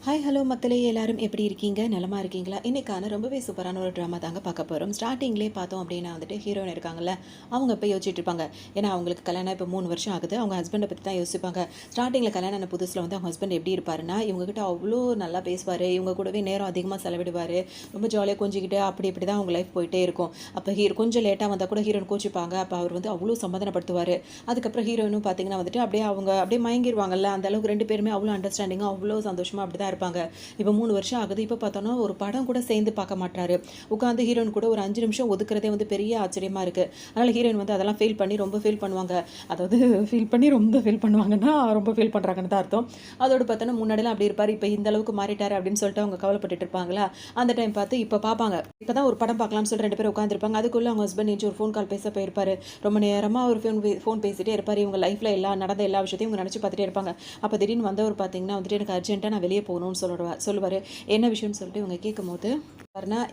Hi hello மக்களே, எல்லாரும் எப்படி இருக்கீங்க? நலமா இருக்கீங்களா? இன்னைக்கான ரொம்பவே சூப்பரான ஒரு ட்ராமா தாங்க பார்க்க போகிறோம். ஸ்டார்டிங்லேயே பார்த்தோம் அப்படின்னா வந்துட்டு ஹீரோயின் இருக்காங்கல்ல, அவங்க இப்போ யோசிச்சுட்டு இருப்பாங்க. ஏன்னா அவங்களுக்கு கல்யாணம் இப்போ 3 வருஷம் ஆகுது. அவங்க ஹஸ்பண்டை பற்றி தான் யோசிப்பாங்க. ஸ்டார்டிங்கில் கல்யாணம் ஆன புதுசில் வந்து அவங்க ஹஸ்பண்ட் எப்படி இருப்பாருன்னா, இவங்ககிட்ட அவ்வளோ நல்லா பேசுவார், இவங்க கூடவே நேரம் அதிகமாக செலவிடுவார், ரொம்ப ஜாலியாக கொஞ்சிக்கிட்டு அப்படி இப்படி தான் அவங்க லைஃப் போயிட்டே இருக்கும். அப்போ கொஞ்சம் லேட்டாக வந்தால் கூட ஹீரோயின் கோச்சிப்பாங்க. அப்போ அவர் வந்து அவ்வளோ சமாதானப்படுத்துவார். அதுக்கப்புறம் ஹீரோயினும் பார்த்தீங்கன்னா வந்துட்டு அப்படியே அவங்க அப்படியே மயங்கிடுவாங்கல்ல. அந்த அளவுக்கு 2 பேருமே அவ்வளோ அண்டர்ஸ்டாண்டிங்காக அவ்வளோ சந்தோஷமாக அப்படி தான் இருப்பாங்க. இப்போ 3 வருஷம் ஆகுது. இப்போ பார்த்தோன்னா ஒரு படம் கூட சேர்ந்து பார்க்க மாட்டாரு. உட்காந்து ஹீரோயின் கூட ஒரு 5 நிமிஷம் ஒதுக்குறதே வந்து பெரிய ஆச்சரியமா இருக்கு. அதனால ஹீரோயின் வந்து அதெல்லாம் ரொம்ப ஃபீல் பண்ணுவாங்க. அதாவது ரொம்ப ஃபீல் பண்ணுவாங்கன்னா ரொம்ப ஃபீல் பண்ணுறாங்கன்னு தான் அர்த்தம். அதோடு பார்த்தோன்னா முன்னாடிலாம் அப்படி இருப்பார், இப்போ இந்த அளவுக்கு மாறிட்டாரு அப்படின்னு சொல்லிட்டு அவங்க கவலைப்பட்டுட்டு இருப்பாங்களா. அந்த டைம் பார்த்து இப்போ பார்ப்பாங்க. இப்போ தான் ஒரு படம் பார்க்கலாம்னு சொல்லி 2 பேரும் உட்காந்துருப்பாங்க. அதுக்குள்ளே அவங்க ஹஸ்பண்ட் ஏஞ்சி ஒரு ஃபோன் கால் பேச போயிருப்பாரு. ரொம்ப நேரமாக ஒரு ஃபோன் பேசிட்டே இருப்பார். இவங்க லைஃப்பில் நடந்த எல்லா விஷயத்தையும் இவங்க நினச்சி பார்த்துட்டே இருப்பாங்க. அப்போ திடீர்னு வந்தவர் பார்த்தீங்கன்னா வந்துட்டு எனக்கு அர்ஜென்ட்டாக நான் வெளியே போகணும்னு சொல்லுவார். என்ன விஷயம்னு சொல்லிட்டு இவங்க கேட்கும்போது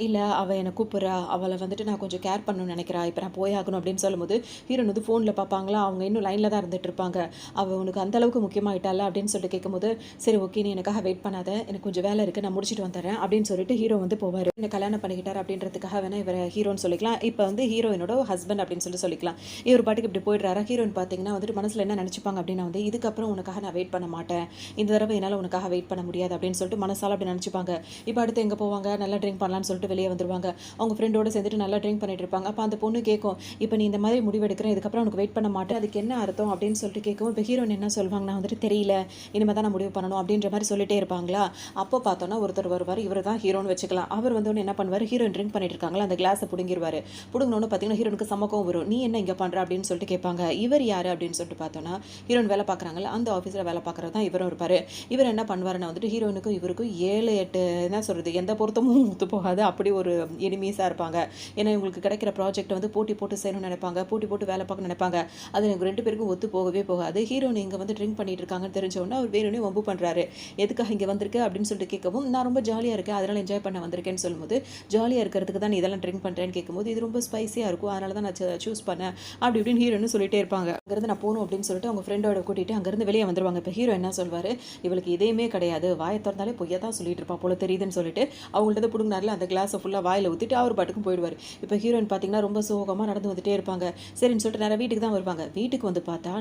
இல்லை, அவள் என்னை கூப்பிட்றா, அவளை வந்துட்டு நான் கொஞ்சம் கேர் பண்ணணும்னு நினைக்கிறா, இப்போ நான் போயாகணும் அப்படின்னு சொல்லும்போது ஹீரோன் வந்து ஃபோனில் பார்ப்பாங்களா, அவங்க இன்னும் லைனில் தான் இருந்துட்டு இருப்பாங்க. அவள் உனக்கு அந்த அளவுக்கு முக்கியமாயிட்டால அப்படின்னு சொல்லிட்டு கேட்கும்போது, சரி ஓகே, நீ எனக்காக வெயிட் பண்ணாத, எனக்கு கொஞ்சம் வேலை இருக்குது, நான் முடிச்சுட்டு வந்துடுறேன் அப்படின்னு சொல்லிட்டு ஹீரோ வந்து போவார். என்ன கல்யாணம் பண்ணிக்கிட்டார் அப்படின்றதுக்காக வேணா இவர் ஹீரோன்னு சொல்லிக்கலாம். இப்போ வந்து ஹீரோயினோட ஹஸ்பண்ட் அப்படின்னு சொல்லிக்கலாம். இவர் பாட்டுக்கு இப்படி போயிடுறாரா. ஹீரோயின் பார்த்தீங்கன்னா வந்துட்டு மனசில் என்ன நினச்சிப்பாங்க அப்படின்னா வந்து இதுக்கப்புறம் உனக்காக நான் வெயிட் பண்ண மாட்டேன், இந்த தடவை என்னால் உனக்காக வெயிட் பண்ண முடியாது அப்படின்னு சொல்லிட்டு மனசால அப்படி நினச்சிப்பாங்க. இப்போ அடுத்து எங்கே போவாங்க, நல்லா ட்ரிங்க் பண்ணலான்னு சொல்லிட்டு வெளியே வந்துருவாங்க. அவங்க ஃப்ரெண்டோட சேர்ந்துட்டு நல்லா ட்ரிங்க் பண்ணிட்டு இருப்பாங்க. அப்போ அந்த பொண்ணு கேட்கும், இப்போ நீ இந்த மாதிரி முடிவு எடுக்கிறேன், இதுக்கப்புறம் உனக்கு வெயிட் பண்ண மாட்டேன், அதுக்கு என்ன அர்த்தம் அப்படின்னு சொல்லிட்டு கேட்கும். இப்போ ஹீரோயின் என்ன சொல்லுவாங்க, நான் வந்துட்டு தெரியல, இனிமேல் தான் நான் முடிவு பண்ணணும் அப்படின்ற மாதிரி சொல்லிட்டே இருப்பாங்களா. அப்போ பார்த்தோன்னா ஒருத்தர் வருவார், இவர் தான் ஹீரோன்னு வச்சுக்கலாம். அவர் வந்து என்ன பண்ணுவார், ஹீரோயின் ட்ரிங்க் பண்ணிட்டு இருக்காங்களா, அந்த கிளாஸை பிடுங்கிடுவார். பிடுங்கணும்னு பார்த்தீங்கன்னா ஹீரோனுக்கு சமக்கம் வரும். நீ என்ன இங்கே பண்ணுற அப்படின்னு சொல்லிட்டு கேட்பாங்க. இவர் யார் அப்படின்னு சொல்லிட்டு பார்த்தோன்னா ஹீரோயின் வேலை பார்க்குறாங்களா, அந்த ஆஃபீஸில் வேலை பார்க்குறது தான் இவரும் இருப்பார். இவர் என்ன பண்ணுவாருன்னா வந்துட்டு ஹீரோனுக்கும் இவருக்கும் 7-8 என்ன சொல்கிறது, எந்த பொருத்தமும் ஒத்து போகாது, அப்படி ஒரு எனிமீஸாக இருப்பாங்க. ஏன்னா இவங்களுக்கு கிடைக்கிற ப்ராஜெக்ட் வந்து போட்டி போட்டு செய்யணும்னு நினைப்பாங்க, போட்டி போட்டு வேலை பார்க்க நினைப்பாங்க. அது எனக்கு 2 பேருக்கும் ஒத்து போகவே போகாது. ஹீரோயின் இங்கே வந்து ட்ரிங்க் பண்ணிட்டு இருக்காங்கன்னு தெரிஞ்சவொன்னே அவர் வேணும்னே வம்பு பண்ணுறாரு. எதுக்காக இங்கே வந்திருக்கு அப்படின்னு சொல்லிட்டு கேட்கவும், நான் ரொம்ப ஜாலியாக இருக்கேன், அதனால் என்ஜாய் பண்ண வந்திருக்கேன்னு சொல்லும்போது, ஜாலியாக இருக்கிறதுக்கு தான் நீ இதெல்லாம் ட்ரிங்க் பண்ணுறேன்னு கேட்கும்போது, இது ரொம்ப ஸ்பைஸியாக இருக்கும், அதனால தான் நான் சூஸ் பண்ணேன் அப்படி இப்படின்னு ஹீரோன்னு சொல்லிட்டே இருப்பாங்க. அங்கேருந்து நான் போகணும் அப்படின்னு சொல்லிட்டு அவங்க ஃப்ரெண்டோட கூட்டிகிட்டு அங்கேருந்து வெளியே வந்துருவாங்க. இப்போ ஹீரோ என்ன சொல்வார், இவளுக்கு இதேமே கிடையாது, வாயை திறந்தாலே பொய்யா தான் சொல்லிட்டு இருப்பா போல தெரியுதுன்னு சொல்லிட்டு அவங்கள்ட்ட பிடுங்கினார்ல அந்த கிளாஸை ஃபுல்லாக வாயில் ஊற்றிட்டு அவர் பாட்டுக்கும் போயிடுவார். இப்போ ஹீரோயின் பார்த்தீங்கன்னா ரொம்ப சோகமாக நடந்து வந்துட்டே இருப்பாங்க. சரின்னு சொல்லிட்டு நேரம் வீட்டுக்கு தான் வருவாங்க. வீட்டுக்கு வந்து பார்த்தா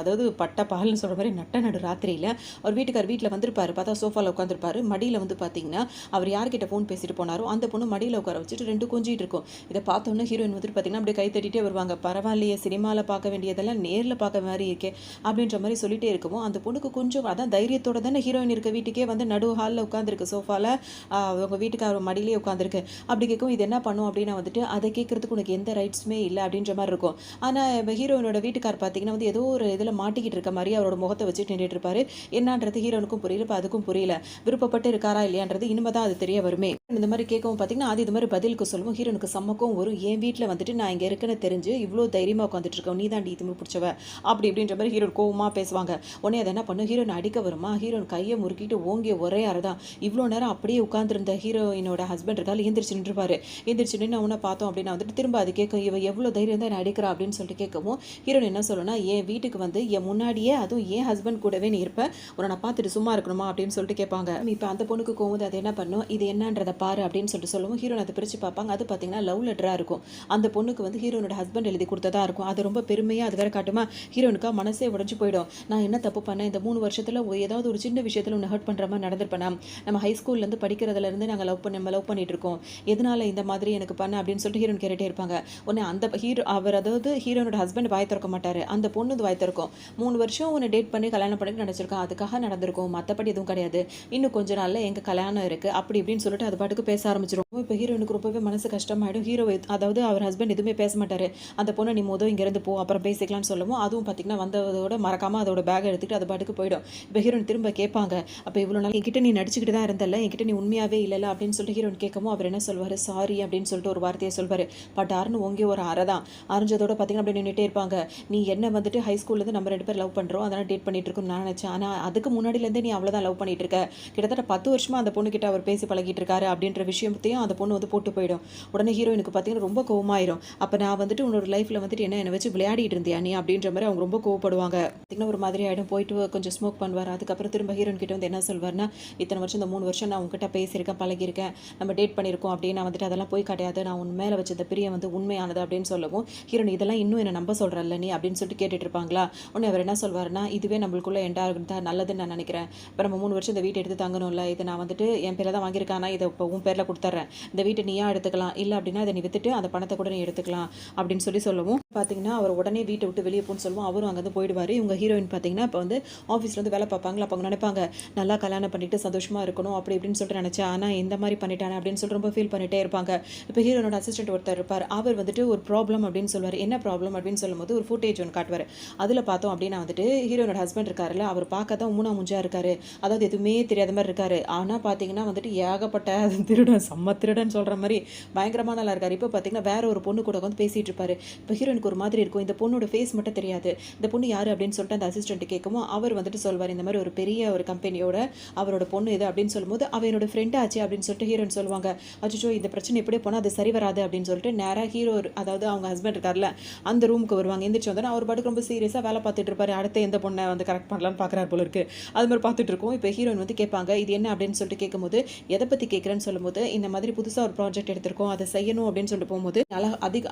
அதாவது பட்ட பால்னு சொல்கிற மாதிரி நடு ராத்திரியில் அவர் வீட்டில் வந்திருப்பாரு. பார்த்தா சோஃபாவில் உட்காந்துருப்பாரு. மடியில் வந்து பார்த்தீங்கன்னா அவர் யார்கிட்ட ஃபோன் பேசிட்டு போனாரோ அந்த பொண்ணு மடியில் உட்கார வச்சுட்டு 2 கொஞ்சிட்டு இருக்கும். இதை பார்த்தோன்னே ஹீரோயின் வந்துட்டு பார்த்தீங்கன்னா அப்படியே கை தட்டிகிட்டே வருவாங்க. பரவாயில்லையே, சினிமாவில் பார்க்க வேண்டியதெல்லாம் நேரில் பார்க்க மாதிரி இருக்கே அப்படின்ற மாதிரி சொல்லிட்டே இருக்கவும் அந்த பொண்ணுக்கு கொஞ்சம் அதான் தைரியத்தோட தானே ஹீரோயின் இருக்க வீட்டுக்கே வந்து நடு ஹாலில் உட்காந்துருக்கு, சோஃபாவில் அவங்க வீட்டுக்கார மடியிலே உட்காந்துருக்கு. அப்படி கேட்கும், இது என்ன பண்ணும் அப்படின்னா வந்துட்டு அதை கேட்கறதுக்கு உனக்கு எந்த ரைட்ஸுமே இல்லை அப்படின்ற மாதிரி இருக்கும். ஆனால் இப்போ ஹீரோயினோட வீட்டுக்கார் பார்த்தீங்கன்னா வந்து ஏதோ ஒரு இதில் மாட்டிக்கிட்டு இருக்க மாதிரி அவரோட முகத்தை வச்சுட்டு நின்றுட்டு இருப்பாரு. என்னன்றது ஹீரோனுக்கும் புரியல, இப்போ அதுக்கும் புரியல. விருப்பப்பட்டு இருக்காரா இல்லையான்றது இனிமே தான் அது தெரிய வருமே. இந்த மாதிரி கேட்கவும் பார்த்தீங்கன்னா அது இது மாதிரி பதிலுக்கு சொல்லுவோம். ஹீரோனுக்கு சம்மக்கும் வரும். என் வீட்டில் வந்துட்டு நான் இங்கே இருக்குன்னு தெரிஞ்சு இவ்வளோ தைரியமாக உட்காந்துட்டு இருக்கோம், நீ தான் திமிரு பிடிச்சவ அப்படி இப்படின்ற மாதிரி ஹீரோன் கோவமாக பேசுவாங்க. உடனே அதை என்ன பண்ணும், ஹீரோன் அடிக்க வருமா, ஹீரோன் கையை முறுக்கிட்டு ஓங்கிய ஒரே அறதான். இவ்வளோ நேரம் அப்படியே உட்காந்துருந்த ஹீரோயினோட ஹஸ்பண்ட் இருக்கால் எந்திரிச்சு நின்றுப்பாரு. எந்திரிச்சு நின்று அவனை பார்த்தோம் அப்படின்னா வந்துட்டு திரும்ப அது கேட்கும், இவ எவ்வளோ தைரியம் தான் என்ன அடிக்கிறா அப்படின்னு சொல்லிட்டு கேட்கவும் ஹீரோன் என்ன சொல்லணும்னா, என் வீட்டுக்கு வந்து என் முன்னாடியே அதுவும் என் ஹஸ்பண்ட் கூடவே நீ இருப்ப, உன்னை நான் பார்த்துட்டு சும்மா இருக்கணுமா அப்படின்னு சொல்லிட்டு கேட்பாங்க. இப்போ அந்த பொண்ணுக்கு கோவம், அது என்ன பண்ணும், இது என்னன்றதை பாரு அப்படின்னு சொல்லிட்டு சொல்லுவோம். ஹீரோன் அதை பிரித்து பார்ப்பாங்க. அது பார்த்தீங்கன்னா லவ் லெட்டராக இருக்கும். அந்த பொண்ணுக்கு வந்து ஹீரோனோட ஹஸ்பண்ட் எழுதி கொடுத்ததா இருக்கும். அது ரொம்ப பெருமையாக அது வேற காட்டுமா. ஹீரோனுக்கா மனசே உடஞ்சு போயிடும். நான் என்ன தப்பு பண்ணேன், இந்த 3 வருஷத்தில் ஏதாவது ஒரு சின்ன விஷயத்தில் ஒன்று ஹர்ட் பண்ணுற மாதிரி நடந்திருப்பேனா, நம்ம ஹைஸ்கூல்லேருந்து படிக்கிறதுலேருந்து நாங்கள் லவ் பண்ணிட்டு இருக்கோம், எதனால இந்த மாதிரி எனக்கு பண்ண அப்படின்னு சொல்லிட்டு ஹீரோன் கேட்டுட்டே இருப்பாங்க. உடனே அந்த அவர் அதாவது ஹீரோனோட ஹஸ்பண்ட் வாய் திறக்க மாட்டார், அந்த பொண்ணு வாய் திறக்கும். 3 வருஷம் உன்னை டேட் பண்ணி கல்யாணம் பண்ணி நினச்சிருக்கோம், அதுக்காக நடந்திருக்கும், மற்றபடி எதுவும் கிடையாது, இன்னும் கொஞ்ச நாளில் எங்கள் கல்யாணம் இருக்குது அப்படி இப்படின்னு சொல்லிட்டு அது பாட்டுக்கு பேச ஆரம்பிச்சிடும். இப்போ ஹீரோனுக்கு ரொம்பவே மனசு கஷ்டமாயிடும். அதாவது அவர் ஹஸ்பண்ட் எதுவுமே பேச மாட்டார். அந்த பொண்ணை நீ இங்கேருந்து போ, அப்புறம் பேசிக்கலாம்னு சொல்லவும் அதுவும் பார்த்தீங்கன்னா வந்ததோட மறக்காமல் அதோட பேக் எடுத்துகிட்டு அது பாட்டுக்கு போயிடும். இப்போ ஹீரோன் திரும்ப கேட்பாங்க, அப்போ இவ்வளோ நாள் என்கிட்ட நீ நடிச்சுக்கிட்டு தான் இருந்தல, என்கிட்ட நீ உண்மையாகவே இல்லைல்ல அப்படின்னு சொல்லிட்டு ஹீரோயின் கேட்கவும் அவர் என்ன சொல்வார், சாரி அப்படின்னு சொல்லிட்டு ஒரு வார்த்தையை சொல்வார். பட்டார்னு ஓங்கி ஒரு அறை தான். அரைஞ்சதோட பார்த்தீங்கன்னா அப்படி நின்றுட்டே இருப்பாங்க. நீ என்ன வந்துட்டு ஹை ஸ்கூல்லேருந்து நம்ம 2 பேர் லவ் பண்ணுறோம், அதனால் டேட் பண்ணிட்டு இருக்கோம்னு நான் நினச்சேன். ஆனால் அதுக்கு முன்னாடிலேருந்தே நீ அவ்வளோதான் லவ் பண்ணிட்டு இருக்க. கிட்டத்தட்ட 10 வருஷமா அந்த பொண்ணுகிட்ட அவர் பேசி பழகிட்டு இருக்காரு அப்படின்ற விஷயத்தையும் அந்த பொண்ணு வந்து போட்டு போயிடும். உடனே ஹீரோயினுக்கு பார்த்தீங்கன்னா ரொம்ப கோவமாயிரும். அப்போ நான் வந்துட்டு உன்னோட லைஃப்பில் வந்துட்டு என்னை வச்சு விளையாடிட்டு இருந்தியா நீ அப்படின்ற மாதிரி அவங்க ரொம்ப கோவப்படுவாங்க. பார்த்தீங்கன்னா ஒரு மாதிரி ஆகிடும். போயிட்டு கொஞ்சம் ஸ்மோக் பண்ணுவார். அதுக்கப்புறம் திரும்ப ஹீரோயின் கிட்ட வந்து என்ன சொல்வார்னா, இத்தனை வருஷம் இந்த 3 வருஷம் நான் உங்ககிட்ட பேசியிருக்கேன், பழகியிருக்கேன், நம்ம டேட் பண்ணியிருக்கோம் அப்படின்னு நான் வந்துட்டு அதெல்லாம் போய் கிடையாது, நான் உன் மேலே வச்ச இந்த பிரியம் வந்து உண்மையானது அப்படின்னு சொல்லவும் ஹீரோயின் இதெல்லாம் இன்னும் என்ன நம்ப சொல்கிறல்ல நீ அப்படின்னு சொல்லிட்டு கேட்டுட்டு இருப்பாங்களா. உடனே அவர் என்ன சொல்வார்னா, இதுவே நம்மளுக்குள்ள எண்டாக இருந்தால் நல்லதுன்னு நான் நினைக்கிறேன். இப்போ நம்ம 3 வருஷம் இந்த வீட்டை எடுத்து தங்கணும்ல, இதை நான் வந்துட்டு என் பேரில் தான் வாங்கியிருக்கானா, இதை இப்போ உன் பேரில் கொடுத்துட்றேன், இந்த வீட்டை நீயா எடுத்துக்கலாம், இல்லை அப்படின்னா இதை நீ வித்துட்டு அந்த பணத்தை கூட நீ எடுத்துக்கலாம் அப்படின்னு சொல்லவும் பார்த்தீங்கன்னா அவர் உடனே வீட்டை விட்டு வெளியே போன்னு சொல்லுவோம். அவரும் அங்கேருந்து போயிடுவார். இவங்க ஹீரோயின் பார்த்தீங்கன்னா இப்போ வந்து ஆஃபீஸில் வந்து வேலை பார்ப்பாங்களா, அப்போ அவங்க நினைப்பாங்க நல்லா கல்யாணம் பண்ணிட்டு சந்தோஷமாக இருக்கணும் அப்படி இப்படின்னு சொல்லிட்டு நினச்சா, ஆனால் இந்த மாதிரி பண்ணிட்டானே அப்படின்னு சொல்லிட்டு ரொம்ப ஃபீல் பண்ணிட்டே இருப்பாங்க. இப்போ ஹீரோனோட அசிஸ்டன்ட் ஒருத்தர் இருப்பார். அவர் வந்துட்டு ஒரு ப்ராப்ளம் அப்படின்னு சொல்லுவார். என்ன ப்ராப்ளம் அப்படின்னு சொல்லும்போது ஒரு ஃபுட்டேஜ் ஒன்று காட்டுவார். அதில் பார்த்தோம் அப்படின்னா வந்துட்டு ஹீரோனோட ஹஸ்பண்ட் இருக்காருல்ல, அவர் பார்க்க தான் மூணா முஞ்சா இருக்காரு, அதாவது எதுவுமே தெரியாத மாதிரி இருக்காரு. ஆனால் பார்த்தீங்கன்னா வந்துட்டு ஏகப்பட்ட திருடன், செம்ம திருடன் சொல்கிற மாதிரி பயங்கரமான நல்லா இருக்காரு. இப்போ பார்த்தீங்கன்னா வேற ஒரு பொண்ணு கூட வந்து பேசிட்டு இருப்பாரு. இப்போ ஹீரோனுக்கு ஒரு மாதிரி இருக்கும். இந்த பொண்ணோட ஃபேஸ் மட்டும் தெரியாது. இந்த பொண்ணு யாரு அப்படின்னு சொல்லிட்டு அந்த அசிஸ்டன்ட் கேட்கவும் அவர் வந்துட்டு சொல்வார், இந்த மாதிரி ஒரு பெரிய ஒரு கம்பெனியோட அவரோட பொண்ணு இது அப்படின்னு சொல்லும்போது அவ என்னோட ஃப்ரெண்ட் ஆச்சு அப்படின்னு சொல்லிட்டு ஹீரோயின் சொல்லுவாங்க. அச்சோ இந்த பிரச்சனை எப்படியே போனால் அது சரி வராது அப்படின்னு சொல்லிட்டு நேராக ஹீரோ அதாவது அவங்க ஹஸ்பண்ட் இருக்கார்ல அந்த ரூமுக்கு வருவாங்க. எந்திரிச்சு வந்து அவர் பாட்டுக்கு ரொம்ப சீரியஸாக வேலை பார்த்துட்டு இருப்பாரு. அடுத்த எந்த பொண்ணை வந்து கரெக்ட் பண்ணலான்னு பார்க்குறாரு போல இருக்கு. அது மாதிரி பார்த்துட்டு இருக்கோம். இப்போ ஹீரோயின் வந்து கேட்பாங்க, இது என்ன அப்படின்னு சொல்லிட்டு கேட்கும்போது, எதை பற்றி கேட்குறேன்னு சொல்லும்போது, இந்த மாதிரி புதுசாக ஒரு ப்ராஜெக்ட் எடுத்திருக்கோம், அதை செய்யணும் அப்படின்னு சொல்லிட்டு போகும்போது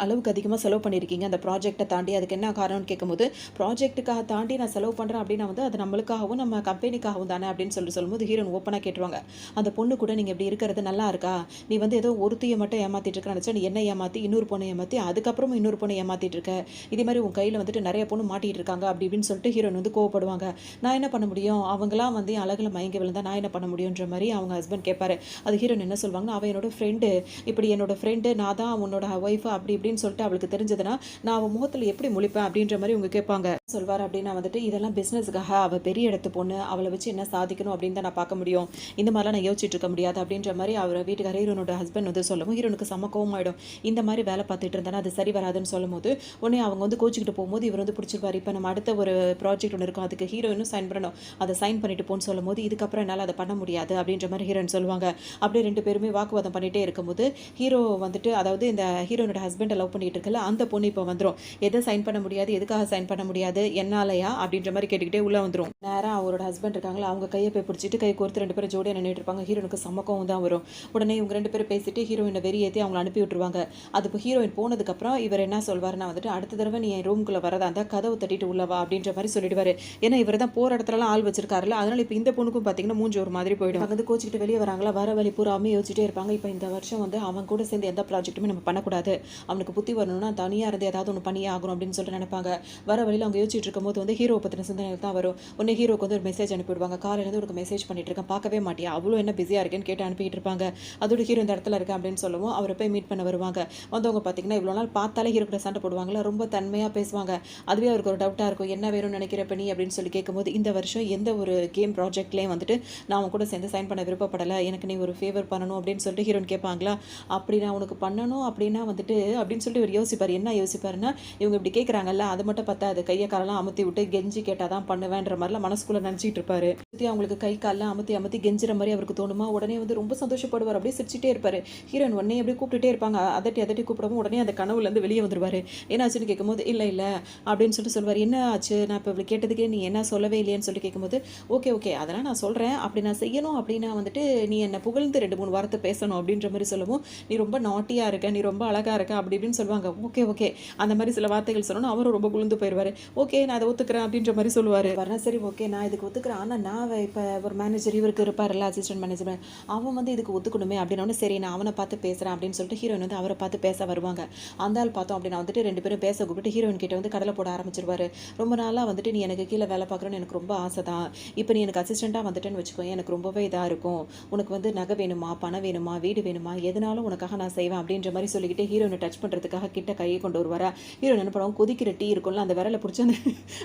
அளவுக்கு அதிகமாக செலவு பண்ணியிருக்கீங்க அந்த ப்ராஜெக்டை தாண்டி, அதுக்கு என்ன காரணம்னு கேட்கும்போது, ப்ராஜெக்ட்டுக்காக தாண்டி நான் செலவு பண்ணுறேன் அப்படின்னா வந்து அது நம்மளுக்காகவும் நம்ம கம்பெனிக்காகவும் தானே அப்படின்னு சொல்லும்போது ஹீரோயின் ஓப்பனாக கேட்டுருவாங்க, அந்த பொண்ணு கூட நீங்கள் இப்படி இருக்கிறது நல்லா இருக்கா, நீ வந்து ஏதோ ஒருத்தையை மட்டும் ஏமாற்றிட்டு இருக்க நினச்சா, நீ என்ன ஏமாற்றி இன்னொரு பொண்ணை ஏமாற்றி அதுக்கப்புறமும் இன்னொரு பொண்ணை ஏமாற்றிட்டு இருக்க, இதே மாதிரி உன் கையில் வந்துட்டு நிறைய பொண்ணு மாட்டிகிட்டு இருக்காங்க அப்படி இப்படின்னு சொல்லிட்டு ஹீரோயின் வந்து கோவப்படுவாங்க. நான் என்ன பண்ண முடியும், அவங்களாம் வந்து அழகில் மயங்கி விழுந்தா நான் என்ன பண்ண முடியுன்ற மாதிரி அவங்க ஹஸ்பண்ட் கேட்பாரு. அது ஹீரோயின் என்ன சொல்வாங்கன்னா, அவன் என்னோட ஃப்ரெண்டு, இப்படி என்னோட ஃப்ரெண்டு நான் தான் உன்னோட ஒய்ஃப் அப்படி இப்படின்னு சொல்லிட்டு அவளுக்கு தெரிஞ்சதுன்னா நான் அவன் முகத்தில் எப்படி முழிப்பேன் அப்படின்ற மாதிரி இவங்க கேட்பாங்க. சொல்வார் அப்படின்னா வந்துட்டு இதெல்லாம் பிஸ்னஸ்க்காக, அவள் பெரிய இடத்து பொண்ணு, அவளை வச்சு என்ன சாதிக்கணும் அப்படின்னு தான் நான் பார்க்க முடியும், இந்த மாதிரிலாம் நான் யோசிச்சுட்டு இருக்க முடியாது அப்படின்ற மாதிரி அவர் வீட்டுக்கார ஹீரோனோட ஹஸ்பண்ட் வந்து சொல்லவும் ஹீரோனுக்கு செம்ம கோவமாயிடும். இந்த மாதிரி வேலை பார்த்துட்டு இருந்தானா அது சரி வராதுன்னு சொல்லும்போது உடனே அவங்க வந்து கோச்சிக்கிட்டு போகும்போது இவர் வந்து பிடிச்சிருப்பார். இப்போ நம்ம அடுத்த ஒரு ப்ராஜெக்ட் ஒன்று இருக்கும், அதுக்கு ஹீரோயினும் சைன் பண்ணணும், அதை சைன் பண்ணிட்டு போன்னு சொல்லும்போது இதுக்கப்புறம் என்னால் அதை பண்ண முடியாது அப்படின்ற மாதிரி ஹீரோயின் சொல்லுவாங்க. அப்படியே 2 பேருமே வாக்குவாதம் பண்ணிகிட்டே இருக்கும்போது ஹீரோ வந்துட்டு அதாவது இந்த ஹீரோனோட ஹஸ்பண்டை லவ் பண்ணிட்டு இருக்கல அந்த பொண்ணு இப்போ வந்துடும். எதை சைன் பண்ண முடியாது, எதுக்காக சைன் பண்ண முடியாது, என்னாலயா அப்படின்ற மாதிரி கேட்டுக்கிட்டே உள்ளே வந்துடும். நேராக அவரோட ஹஸ்பண்ட் இருக்காங்களா, அவங்க கையை போய் பிடிச்சிட்டு கை கோர்த்து 2 பேரும் ஜோடியாக நின்றுட்டு இருப்பாங்க. ஹீரோனுக்கு சமக்கம் தான் வரும். உடனே இவங்க 2 பேரும் பேசிட்டு ஹீரோயினை வெறியேற்றி அவங்களை அனுப்பி விட்டுருவாங்க. அது இப்போ ஹீரோயின் போனதுக்கப்புறம் இவர் என்ன சொல்வார்னா வந்துட்டு, அடுத்த தடவை நீ என் ரூமுக்குள்ளே வரதா இருந்தால் கதவு தட்டிட்டு உள்ளவா அப்படின்ற மாதிரி சொல்லிடுவார். ஏன்னா இவர் தான் போகிற இடத்துலலாம் ஆள் வச்சிருக்காருல, அதனால் இப்போ இந்த பொண்ணுக்கும் பார்த்தீங்கன்னா மூஞ்சி ஒரு மாதிரி போயிடும். அங்கே வந்து கோச்சிக்கிட்டு வெளியே வராங்களா, வர வழி பூராமே யோசிச்சுட்டே இருப்பாங்க. இப்போ இந்த வருஷம் வந்து அவன் கூட சேர்ந்து எந்த ப்ராஜெக்ட்டுமே நம்ம பண்ணக்கூடாது, அவனுக்கு புத்தி வரணும்னா தனியாக இருந்து ஏதாவது ஒன்று பண்ணியே ஆகணும் அப்படின்னு சொல்லிட்டு நினைப்பாங்க. வர வழியில் அவங்க யோசிச்சுட்டு இருக்கும்போது வந்து ஹீரோவை பற்றின சிந்தனைகள் தான் வரும். உடனே ஹீரோக்கு வந்து ஒரு மெசேஜ் அனுப்பிவிடுவாங்க. காலையிலேருந்து உனக்கு மெசேஜ் பண்ணிட்டு இருக்கேன், பார்க்கவே மாட்டியா, அவ்வளோ என்ன பிஸியாக இருக்கேன்னு கேட்டு அனுப்பிட்டு இருப்பாங்க. அதோட ஹீரோ இந்த இடத்துல இருக்கேன் அப்படின்னு சொல்லுவோம். அவரை போய் மீட் பண்ண வருவாங்க. வந்தவங்க பார்த்தீங்கன்னா இவ்வளோ நாள் பார்த்தாலே ஹீரோ கூட சண்டை போடுவாங்களா, ரொம்ப தன்மையாக பேசுவாங்க. அதுவே அவருக்கு ஒரு டவுட்டாக இருக்கும், என்ன வேணும்னு நினைக்கிறப்ப நீ அப்படின்னு சொல்லி கேட்கும்போது, இந்த வருஷம் எந்த ஒரு கேம் ப்ராஜெக்ட்லேயும் வந்துட்டு நான் அவன் கூட சேர்ந்து சைன் பண்ண விருப்பப்படலை, எனக்கு நீ ஒரு ஃபேவர் பண்ணணும் அப்படின்னு சொல்லிட்டு ஹீரோன் கேட்பாங்களா. அப்படி நான் உனக்கு பண்ணணும் அப்படின்னா வந்துட்டு அப்படின்னு சொல்லிட்டு இவர் யோசிப்பார். என்ன யோசிப்பாருன்னா, இவங்க இப்படி கேட்குறாங்கல்ல அது மட்டும் பத்தாது, கையை காலெல்லாம் அமுத்தி விட்டு கெஞ்சி கேட்டால் தான் பண்ணுவேன்ற மாதிரிலாம் மனசுக்குள்ளே நினச்சிட்டு இருப்பாரு. அவங்களுக்கு கை காலெல்லாம் அமுத்தி அமுத்தி கெஞ்சுற மாதிரி அவருக்கு தோணுமா, உடனே வந்து ரொம்ப சந்தோஷப்படுவார். அப்படியே சிரிச்சிட்டே இருப்பார். ஹீரோயின் உடனே அப்படியே கூப்பிட்டுட்டே இருப்பாங்க. அதட்டி அதட்டி கூப்பிடவும் உடனே அந்த கனவுலேருந்து வெளியே வந்துருவார். என்ன ஆச்சுன்னு கேட்கும்போது இல்லை இல்லை அப்படின்னு சொல்லிட்டு சொல்வார். என்ன ஆச்சு, நான் இப்போ இவ்வளோ கேட்டதுக்கு நீ என்ன சொல்லவே இல்லையேன்னு சொல்லி கேட்கும்போது, ஓகே ஓகே அதெல்லாம் நான் சொல்கிறேன், அப்படி நான் செய்யணும் அப்படின்னா வந்துட்டு நீ என்னை புகழ்ந்து 2-3 வார்த்தை பேசணும் அப்படின்ற மாதிரி சொல்லவும், நீ ரொம்ப நாட்டியாக இருக்க, நீ ரொம்ப அழகாக இருக்க அப்படி இப்படின்னு சொல்லுவாங்க. ஓகே ஓகே அந்த மாதிரி சில வார்த்தைகள் சொல்லணும். அவரும் ரொம்ப குளிர்ந்து போயிடுவார். ஓகே நான் அதை ஒத்துக்கிறேன் அப்படின்ற மாதிரி சொல்லுவார். வரேன் சரி ஓகே நான் இதுக்கு ஒத்துக்கிறேன், ஆனால் நான் இப்போ ஒரு மேனேஜர் இவருக்கு இருப்பார்ல அசிஸ்டன்ட் மேனேஜர், அவன் வந்து இதுக்கு ஒத்துக்கணுமே அப்படின்னோடனே சரி நான் அவனை பார்த்து பேசுகிறேன் அப்படின்னு சொல்லிட்டு ஹீரோயின் வந்து அவரை பார்த்து பேச வருவாங்க. அந்த ஆள் பார்த்தோம் அப்படின்னா வந்துட்டு 2 பேரும் பேச கூப்பிட்டு ஹீரோயின் கிட்ட வந்து கடலை போட ஆரம்பிச்சிருவாரு. ரொம்ப நாளாக வந்துட்டு நீ எனக்கு கீழே வேலை பார்க்குறேன்னு எனக்கு ரொம்ப ஆசை தான், இப்போ நீ எனக்கு அசிஸ்டண்ட்டாக வந்துட்டேன்னு வச்சுக்கோ, எனக்கு ரொம்பவே இதாக இருக்கும், உனக்கு வந்து நகை வேணுமா, பணம் வேணுமா, வீடு வேணுமா, எதனாலும் உனக்காக நான் செய்வேன் அப்படின்ற மாதிரி சொல்லிக்கிட்டு ஹீரோயினை டச் பண்ணுறதுக்காக கிட்ட கையை கொண்டு வருவாரா. ஹீரோயின் என்ன பண்ணுவாங்க, கொதிக்கிற டீ இருக்கும்ல அந்த விரலை பிடிச்சி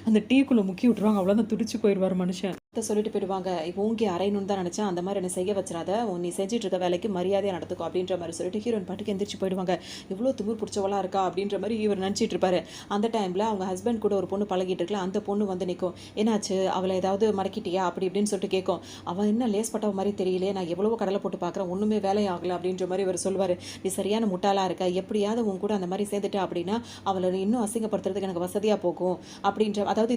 அந்த டீக்குள்ளே முக்கி விட்டுருவாங்க. அவ்வளோதான் துடிச்சு போயிடுவார் மனுஷன். சொல்லிட்டு போயிடுவாங்க. இப்போ ஓங்கி அறையணும்னு தான் நினச்சேன். அந்த மாரி என்ன செய்ய வச்சுறாத. நீ செஞ்சுட்டு இருக்க வேலைக்கு மரியாதையா நடந்துக்கோ அப்படின்ற மாரி சொல்லிட்டு ஹீரோயின் பாட்டுக்கு எந்திரிச்சு போயிடுவாங்க. இவ்ளோ திமிரு பிடிச்சவளா இருக்கா அப்படின்ற மாரி இவர் நினச்சிட்டு இருப்பாரு. அந்த டைம்ல அவங்க ஹஸ்பண்ட் கூட ஒரு பொண்ணு பழகிட்டு இருக்குல்ல, அந்த பொண்ணு வந்து நிக்கும். "என்னாச்சு? அவள ஏதாவது மடக்கிட்டியா?" அப்படி இப்படின்னு சொல்லிட்டு கேட்கும். அவ என்ன லேஸ் பட்டவ மாரி தெரியலையே. நான் எவ்வளவோ கடல போட்டு பார்க்குறேன். ஒண்ணுமே வேலை ஆகல அப்படின்ற மாரி இவர் சொல்வாரு. "நீ சரியான முட்டாளா இருக்க. எப்படியாவது உன் கூட அந்த மாரி சேர்ந்துட்ட அப்படின்னா, அவள இன்னும் அசிங்கப்படுத்துறதுக்கு எனக்கு வசதியா போகும்." அப்படின்ற அதாவது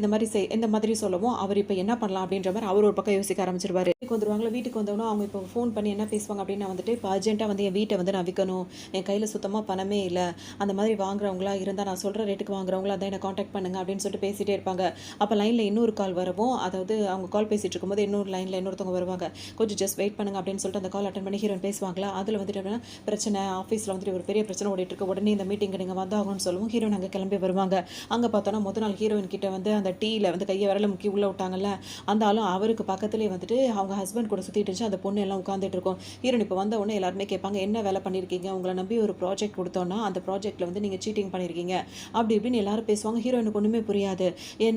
இந்த மாதிரி சொல்லவும், அவர் இப்ப என்ன பண்ணலாம் அப்படின்ற மாரி அவர் ஒரு பக்கம் யோசிக்க ஆரம்பிச்சுருவாரு. வீட்டுக்கு வந்துருவாங்களா, வீட்டுக்கு வந்தோனே அவங்க இப்போ ஃபோன் பண்ணி என்ன பேசுவாங்க அப்படின்னா வந்துட்டு, "இப்போ அர்ஜென்ட்டா வந்து என் வீட்ட வந்து நான் விக்கணும். என் கையில சுத்தமா பணமே இல்ல. அந்த மாதிரி வாங்குறவங்களா இருந்தா நான் சொல்ற ரேட்டுக்கு வாங்குறவங்களா இருந்தா என்ன கான்டாக்ட் பண்ணுங்க" அப்படின்னு சொல்லிட்டு பேசிட்டே இருப்பாங்க. அப்ப லைன்ல இன்னொரு கால் வரவும், அதாவது அவங்க கால் பேசிட்டு இருக்கும்போது இன்னொரு லைன்ல இன்னொருத்தவங்க வருவாங்க. "கொஞ்சம் ஜஸ்ட் வெயிட் பண்ணுங்க" அப்படின்னு சொல்லிட்டு அந்த கால் அட்டெண்ட் பண்ணி ஹீரோயின் பேசுவாங்களா, அதுல வந்துட்டு என்னன்னா, பிரச்சனை ஆஃபீஸ்ல வந்துட்டு ஒரு பெரிய பிரச்சனை ஓடிட்டு இருக்கு. உடனே இந்த மீட்டிங்க்கு நீங்க வந்தாகணும்னு சொல்லவும், ஹீரோயின் அங்க கிளம்பி வருவாங்க. அங்க பார்த்தோம்னா, மொத நாள் ஹீரோயின் கிட்ட வந்து அந்த டீல வந்து கைய விரல முக்கி உள்ள விட்டாங்கல்ல, அந்த ஆளும் அவருக்கு பக்கத்திலேயே வந்துட்டு அவங்க ஹஸ்பண்ட் கூட சுத்திட்டு இருந்துச்சு. அந்த பொண்ணு எல்லாம் உட்கார்ந்துட்டு இருக்கும். ஹீரோயின் இப்போ வந்த உடனே எல்லாருமே கேட்பாங்க, "என்ன வேலை பண்ணியிருக்கீங்க? உங்கள நம்பி ஒரு ப்ராஜெக்ட் குடுத்தோம்னா, அந்த ப்ராஜெக்ட்ல வந்து நீங்க சீட்டிங் பண்ணியிருக்கீங்க." அப்படி இப்படின்னு எல்லாரும் பேசுவாங்க. ஹீரோயினுக்கு ஒண்ணுமே புரியாது.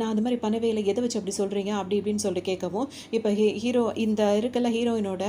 நான் அந்த மாதிரி பண்ணவே இல்ல. எத வச்சு அப்படி சொல்றீங்க? அப்படி இப்படின்னு சொல்லிட்டு கேட்கவும், இப்போ ஹீரோ இந்த இருக்குல்ல ஹீரோயினோட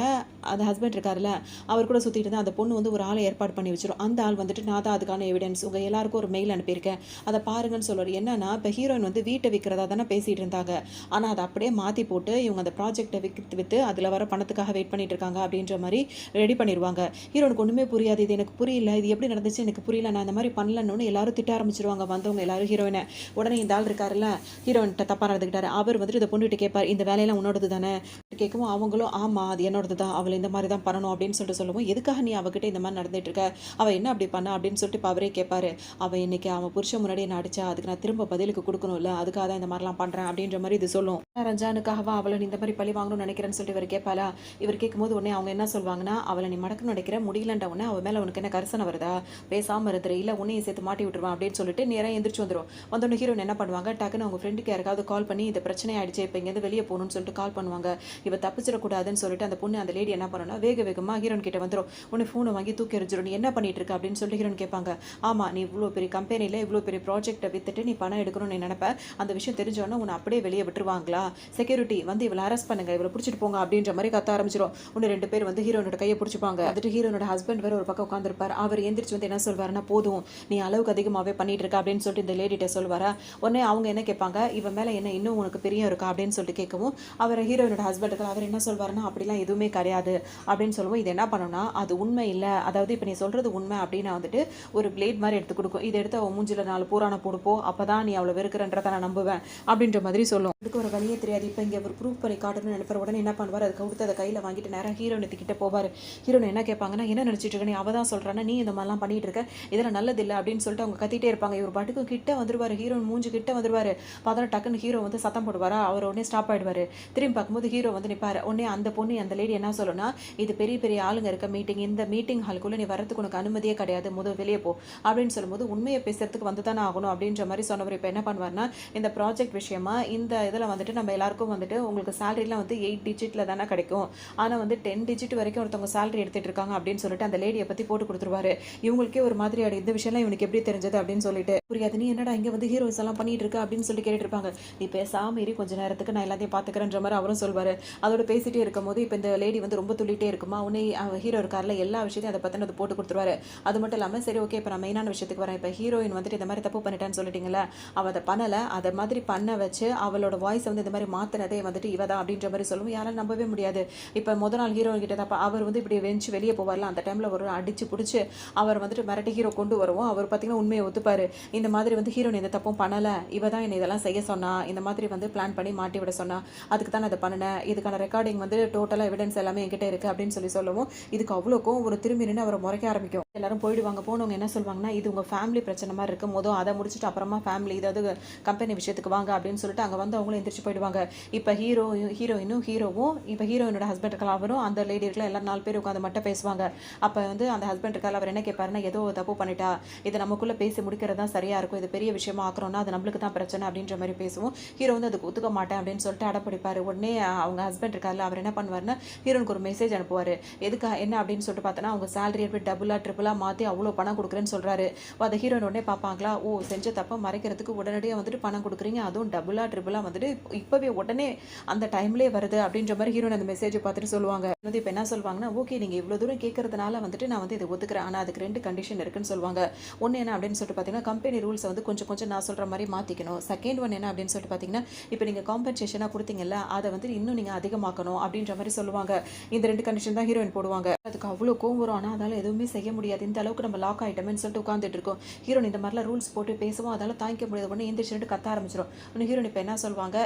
அந்த ஹஸ்பண்ட் இருக்காருல்ல, அவர் கூட சுத்திட்டு இருந்தா அந்த பொண்ணு வந்து ஒரு ஆள ஏற்பாடு பண்ணி வச்சிரும். அந்த ஆள் வந்துட்டு, "நான் தான் அதுக்கான எவிடன்ஸ். உங்க எல்லாருக்கும் ஒரு மெயில் அனுப்பியிருக்கேன். அத பாருங்கன்னு" சொல்லுவாரு. என்னன்னா, இப்போ ஹீரோயின் வந்து வீட்ட விக்கிறதா தானே பேசிட்டு இருந்தாங்க. ஆனா அத அப்படியே மாத்தி போட்டு, இவங்க அந்த ப்ராஜெக்ட்ட வித்து அதுல வர பணத்துக்காக வெயிட் பண்ணிட்டு இருக்காங்க அப்படின்ற மாரி ரெடி பண்ணிருவாங்க. ஹீரோனுக்கு ஒண்ணுமே புரியாது. இது எனக்கு புரியல. இது எப்படி நடந்துச்சு எனக்கு புரியல. நான் இந்த மாரி பண்ணலன்னோனே எல்லாரும் திட்ட ஆரம்பிச்சுருவாங்க. வந்தவங்க எல்லாரும் ஹீரோயின. உடனே இந்த ஆள் இருக்காருல்ல, ஹீரோயின்ட்ட தப்பா நடந்துக்கிட்டாரு. அவர் வந்துட்டு இந்த பொண்ணுகிட்ட கேட்பாரு, "இந்த வேலையெல்லாம் உன்னோடது தானே?" கேட்கவும் அவங்களும், "ஆமா அது என்னோடது தான். அவள இந்த மாரி தான் பண்ணணும்" அப்படின்னு சொல்லிட்டு சொல்லவும், "எதுக்காக நீ அவகிட்ட இந்த மாரி நடந்துட்டு இருக்க? அவ என்ன அப்படி பண்ணா?" அப்படின்னு சொல்லிட்டு இப்ப அவரே கேட்பாரு. "அவ இன்னைக்கு அவன் புருஷன் முன்னாடி என்ன அடிச்சா. அதுக்கு நான் திரும்ப பதிலுக்கு குடுக்கணும்ல. அதுக்காக தான் இந்த மாரிலாம் பண்றேன்" அப்படின்ற மாரி இது சொல்லும். ரஞ்சானுக்காகவா அவள நீ இந்த மாரி பழி வாங்கணும்னு நினைக்கிறேன்னு சொல்லிட்டு இவர் கேட்பாளா? இவர் கேட்கும்போது உடனே அவங்க என்ன சொல்வாங்கன்னா, "அவள நீ மடக்கணும்னு நினைக்கிற, முடியலன்ற உடனே அவ மேல உனக்கு என்ன கரிசனை வருதா? பேசாம இருந்துரு. இல்ல உன்னையும் சேர்த்து மாட்டி விட்டுருவேன்" அப்படின்னு சொல்லிட்டு நேரா எந்திரிச்சு வந்துரும். வந்தோனே ஹீரோயின் என்ன பண்ணுவாங்க, டக்குன்னு அவங்க ஃப்ரெண்டுக்கு யாருக்காவது கால் பண்ணி, "இது பிரச்சனை ஆயிடுச்சு. இப்ப இங்கேருந்து வெளிய போகணும்னு" சொல்லிட்டு கால் பண்ணுவாங்க. இவ தப்பிச்சிடக்கூடாதுன்னு சொல்லிட்டு அந்த பொண்ணு அந்த லேடி என்ன பண்ணும்னா, வேக வேகமா ஹீரோயின் கிட்ட வந்துரும். உடனே ஃபோனை வாங்கி தூக்கி எறிஞ்சிரும். "நீ என்ன பண்ணிட்டு இருக்க?" அப்படின்னு சொல்லிட்டு ஹீரோயின் கேட்பாங்க. "ஆமா, நீ இவ்ளோ பெரிய கம்பெனில இவ்ளோ பெரிய ப்ராஜெக்ட்ட வித்துட்டு நீ பணம் எடுக்கணும்னு நீ நினைப்ப. அந்த விஷயம் தெரிஞ்ச உடனே உன்னை அப்படியே வெளிய விட்டுருவாங்களா? செக்யூரிட்டி வந்து இவள அரெஸ்ட் பண்ணுங்க. இவள புடிச்சிட்டு போங்க" அப்படின்ற மாரி கத்த ஆரம்பிச்சிரும். உடனே 2 பேர் வந்து ஹீரோயினோட கைய புடிச்சுப்பாங்க. வந்துட்டு ஹீரோயினோட ஹஸ்பண்ட் வேற ஒரு பக்கம் உட்கார்ந்திருப்பாரு. அவர் எந்திரிச்சு வந்து என்ன சொல்வாருன்னா, "போதும், நீ அளவுக்கு அதிகமாவே பண்ணிட்டு இருக்க" அப்படின்னு சொல்லிட்டு இந்த லேடிட்ட சொல்வாரா. உடனே அவங்க என்ன கேட்பாங்க, "இவன் மேல என்ன இன்னும் உனக்கு பிரியம் இருக்கா?" அப்படின்னு சொல்லிட்டு கேட்கவும், அவர் ஹீரோயினோட ஹஸ்பண்டுக்கு அவர் என்ன சொல்வாருன்னா, "அப்படிலாம் எதுவுமே கிடையாது" அப்படின்னு சொல்லவும், இது என்ன பண்ணும்னா, "அது உண்மை இல்ல. அதாவது இப்ப நீ சொல்றது உண்மை அப்படின்னா வந்துட்டு ஒரு பிளேட் மாரி எடுத்து குடுக்கும். இத எடுத்து அவ மூஞ்சில 4 பூரான போடு போ. அப்பதான் நீ அவள வெறுக்கிறன்றத நான் நம்புவேன்" அப்படின்ற மாதிரி சொல்லும். அதுக்கு ஒரு வழியே தெரியாது. இப்ப இங்க ஒரு ப்ரூஃப் பண்ணி காட்டணும்னு நினைப்பாரு. உடனே என்ன பண்ணுவாரு, அதுக்கு கொடுத்து அதை கையில வாங்கிட்டு நேரா ஹீரோயினத்து கிட்ட போவாரு. ஹீரோயின் என்ன கேட்பாங்கன்னா, "என்ன நினைச்சிட்டு இருக்க? நீ அவ தான் சொல்றானா, நீ இந்த மாதிரிலாம் பண்ணிட்டு இருக்க. இதெல்லாம் நல்லது இல்ல" அப்படின்னு சொல்லிட்டு அவங்க கத்திட்டே இருப்பாங்க. இவர் பாட்டுக்கு கிட்ட வந்துருவாரு. ஹீரோயின் மூஞ்சி கிட்ட வந்துருவாரு. பார்த்தா டக்குன்னு ஹீரோ வந்து சத்தம் போடுவாரா. அவர் உடனே ஸ்டாப் ஆயிடுவாரு. திரும்பி பார்க்கும்போது ஹீரோ வந்து நிப்பாரு. உடனே அந்த பொண்ணு அந்த லேடி என்ன சொல்லும்னா, "இது பெரிய பெரிய ஆளுங்க இருக்க மீட்டிங். இந்த மீட்டிங் ஹாலுக்குள்ள நீ வரதுக்கு உனக்கு அனுமதியே கிடையாது. முதல் வெளியே போ" அப்படின்னு சொல்லும்போது, உண்மையை பேசுறதுக்கு வந்து தானே ஆகணும் அப்படின்ற மாதிரி சொன்னவர் இப்ப என்ன பண்ணுவாருன்னா, இந்த ப்ராஜெக்ட் விஷயமா இந்த இதுல வந்துட்டு நம்ம எல்லாருக்கும் வந்துட்டு உங்களுக்கு சேலரிலாம் வந்து 8 டிஜிட்ல தானே கிடைக்கும். ஆனா வந்து 10 டிஜிட் வரைக்கும் ஒருத்தவங்க சேலரி எடுத்துட்டு இருக்காங்க அப்படின்னு சொல்லிட்டு அந்த லேடியை பத்தி போட்டு கொடுத்துருவாரு. இவங்களுக்கே ஒரு மாதிரி ஆயிடும். இந்த விஷயம்லாம் இவனுக்கு எப்படி தெரிஞ்சது அப்படின்னு சொல்லிட்டு. புரியாது, "நீ என்னடா இங்க வந்து ஹீரோஸ் எல்லாம் பண்ணிட்டு இருக்க" அப்படின்னு சொல்லி கேட்டுட்டு இருப்பாங்க. "நீ பேசாம இரு, கொஞ்ச நேரத்துக்கு நான் எல்லாத்தையும் பாத்துக்கிறேன்ற மாதிரி அவரும் சொல்வாரு. அதோட பேசிட்டே இருக்கும்போது இப்ப இந்த லேடி வந்து ரொம்ப துள்ளிட்டே இருக்குமா. உடனே ஹீரோ இருக்கார்ல, எல்லா விஷயத்தையும் அதை பத்தினது போட்டு கொடுத்துருவாரு. அது மட்டும் இல்லாம, "சரி ஓகே, இப்ப நான் மெயினான விஷயத்துக்கு வரேன். இப்ப ஹீரோயின் வந்துட்டு இந்த மாதிரி தப்பு பண்ணிட்டான்னு சொல்லிட்டீங்கல்ல, அவ அதை பண்ணல. அதை மாதிரி பண்ண வச்சு அவளோட வாய்ஸ் வந்து இந்த மாதிரி மாத்தினதே வந்துட்டு இவ தான்" அப்படின்ற மாதிரி சொல்லுவோம். யாராலும் நம்பவே முடியாது. இப்ப முத நாள் ஹீரோயின் கிட்ட தப்பா அவர் வந்து இப்படி வெஞ்சு வெளியே போவார்ல, அந்த டைம்ல ஒரு அடிச்சு புடிச்சு அவர் வந்துட்டு மிரட்டி ஹீரோ கொண்டு வருவோம். அவர் பார்த்தீங்கன்னா உண்மையை ஒத்துப்பாரு. இந்த மாதிரி வந்து ஹீரோயின் எந்த தப்பும் பண்ணல. இவ தான் என்ன இதெல்லாம் செய்ய சொன்னா. இந்த மாதிரி வந்து பிளான் பண்ணி மாட்டி விட சொன்னா. அதுக்கு தான் நான் இதை பண்ணினேன். இதுக்கான ரெக்கார்டிங் வந்து டோட்டலா எவிடன்ஸ் எல்லாமே என்கிட்ட இருக்கு அப்படின்னு சொல்லவும், இதுக்கு அவ்வளோக்கும் ஒரு திரும்பி நின்று அவரை முறைக்க ஆரம்பிக்கும். எல்லாரும் போயிடுவாங்க. போனவங்க என்ன சொல்வாங்கன்னா, "இது உங்க ஃபேமிலி பிரச்சனை மாதிரி இருக்கு. மொதல் அதை முடிச்சுட்டு அப்புறமா ஃபேமிலி இதாவது கம்பெனி விஷயத்துக்கு வாங்க" அப்படின்னு சொல்லிட்டு அங்க வந்து அவங்களும் எந்திரிச்சு போயிடுவாங்க. இப்ப ஹீரோயினும் ஹீரோவும் இப்ப ஹீரோயினோட ஹஸ்பண்ட் இருக்கலாம், அவரும் அந்த லேடி இருக்கலாம், எல்லாரும் 4 பேர் உட்காந்து மட்டும் பேசுவாங்க. அப்ப வந்து அந்த ஹஸ்பண்ட் இருக்காரு, அவர் என்ன கேட்பாருன்னா, "ஏதோ தப்பு பண்ணிட்டா, இது நமக்குள்ள பேசி முடிக்கிறது தான் சரியா இருக்கும். இது பெரிய விஷயமா ஆக்குறோம்னா அது நம்மளுக்கு தான் பிரச்சனை" அப்படின்ற மாதிரி பேசுவோம். ஹீரோ வந்து அதுக்கு ஒத்துக்க மாட்டேன் அப்படின்னு சொல்லிட்டு அடப்பிடிப்பாரு. உடனே அவங்க ஹஸ்பண்ட் இருக்காருல்ல, அவர் என்ன பண்ணுவாருன்னா ஹீரோனுக்கு ஒரு மெசேஜ் அனுப்புவாரு. எதுக்கு என்ன அப்படின்னு சொல்லிட்டு பார்த்தோன்னா, அவங்க சேலரி எப்படி டபுளா ட்ரிபிளா ட்ரிபிளாக மாற்றி அவ்வளோ பணம் கொடுக்குறேன்னு சொல்கிறாரு. அதை ஹீரோயின் உடனே பார்ப்பாங்களா, ஓ செஞ்ச தப்பை மறைக்கிறதுக்கு உடனடியாக வந்துட்டு பணம் கொடுக்குறீங்க, அதுவும் டபுளாக ட்ரிபிளாக வந்துட்டு இப்போவே உடனே அந்த டைம்லேயே வருது அப்படின்ற மாதிரி ஹீரோயின் அந்த மெசேஜை பார்த்துட்டு சொல்லுவாங்க. வந்து இப்போ என்ன சொல்லுவாங்கன்னா, ஓகே நீங்கள் இவ்வளோ தூரம் கேட்கறதுனால வந்துட்டு நான் வந்து இதை ஒத்துக்கிறேன், ஆனால் அதுக்கு 2 கண்டிஷன் இருக்குன்னு சொல்லுவாங்க. ஒன்று என்ன அப்படின்னு சொல்லிட்டு பார்த்தீங்கன்னா, கம்பெனி ரூல்ஸை வந்து கொஞ்சம் கொஞ்சம் நான் சொல்கிற மாதிரி மாற்றிக்கணும். செகண்ட் ஒன் என்ன அப்படின்னு சொல்லிட்டு பார்த்தீங்கன்னா, இப்போ நீங்கள் காம்பன்சேஷனாக கொடுத்தீங்கல்ல, அதை வந்து இன்னும் நீங்கள் அதிகமாக்கணும் அப்படின்ற மாதிரி சொல்லுவாங்க. இந்த 2 கண்டிஷன் தான் ஹீரோயின் போடுவாங்க. அதுக்கு அவ்வளோ கோவம் வரும். ஆனால் அதால் எதுவுமே செய்ய முடியாது, இந்த அளவுக்கு நம்ம லாக் ஆகிட்டோம்னு சொல்லிட்டு உட்காந்துட்டு இருக்கோம். ஹீரோயின் இந்த மாதிரிலாம் ரூல்ஸ் போட்டு பேசுவோம், அதால் தாங்கிக்க முடியாது. உடனே எந்திரிச்சுட்டு கத்த ஆரம்பிச்சிடும். ஒன்று ஹீரோயின் இப்போ என்ன சொல்லுவாங்க,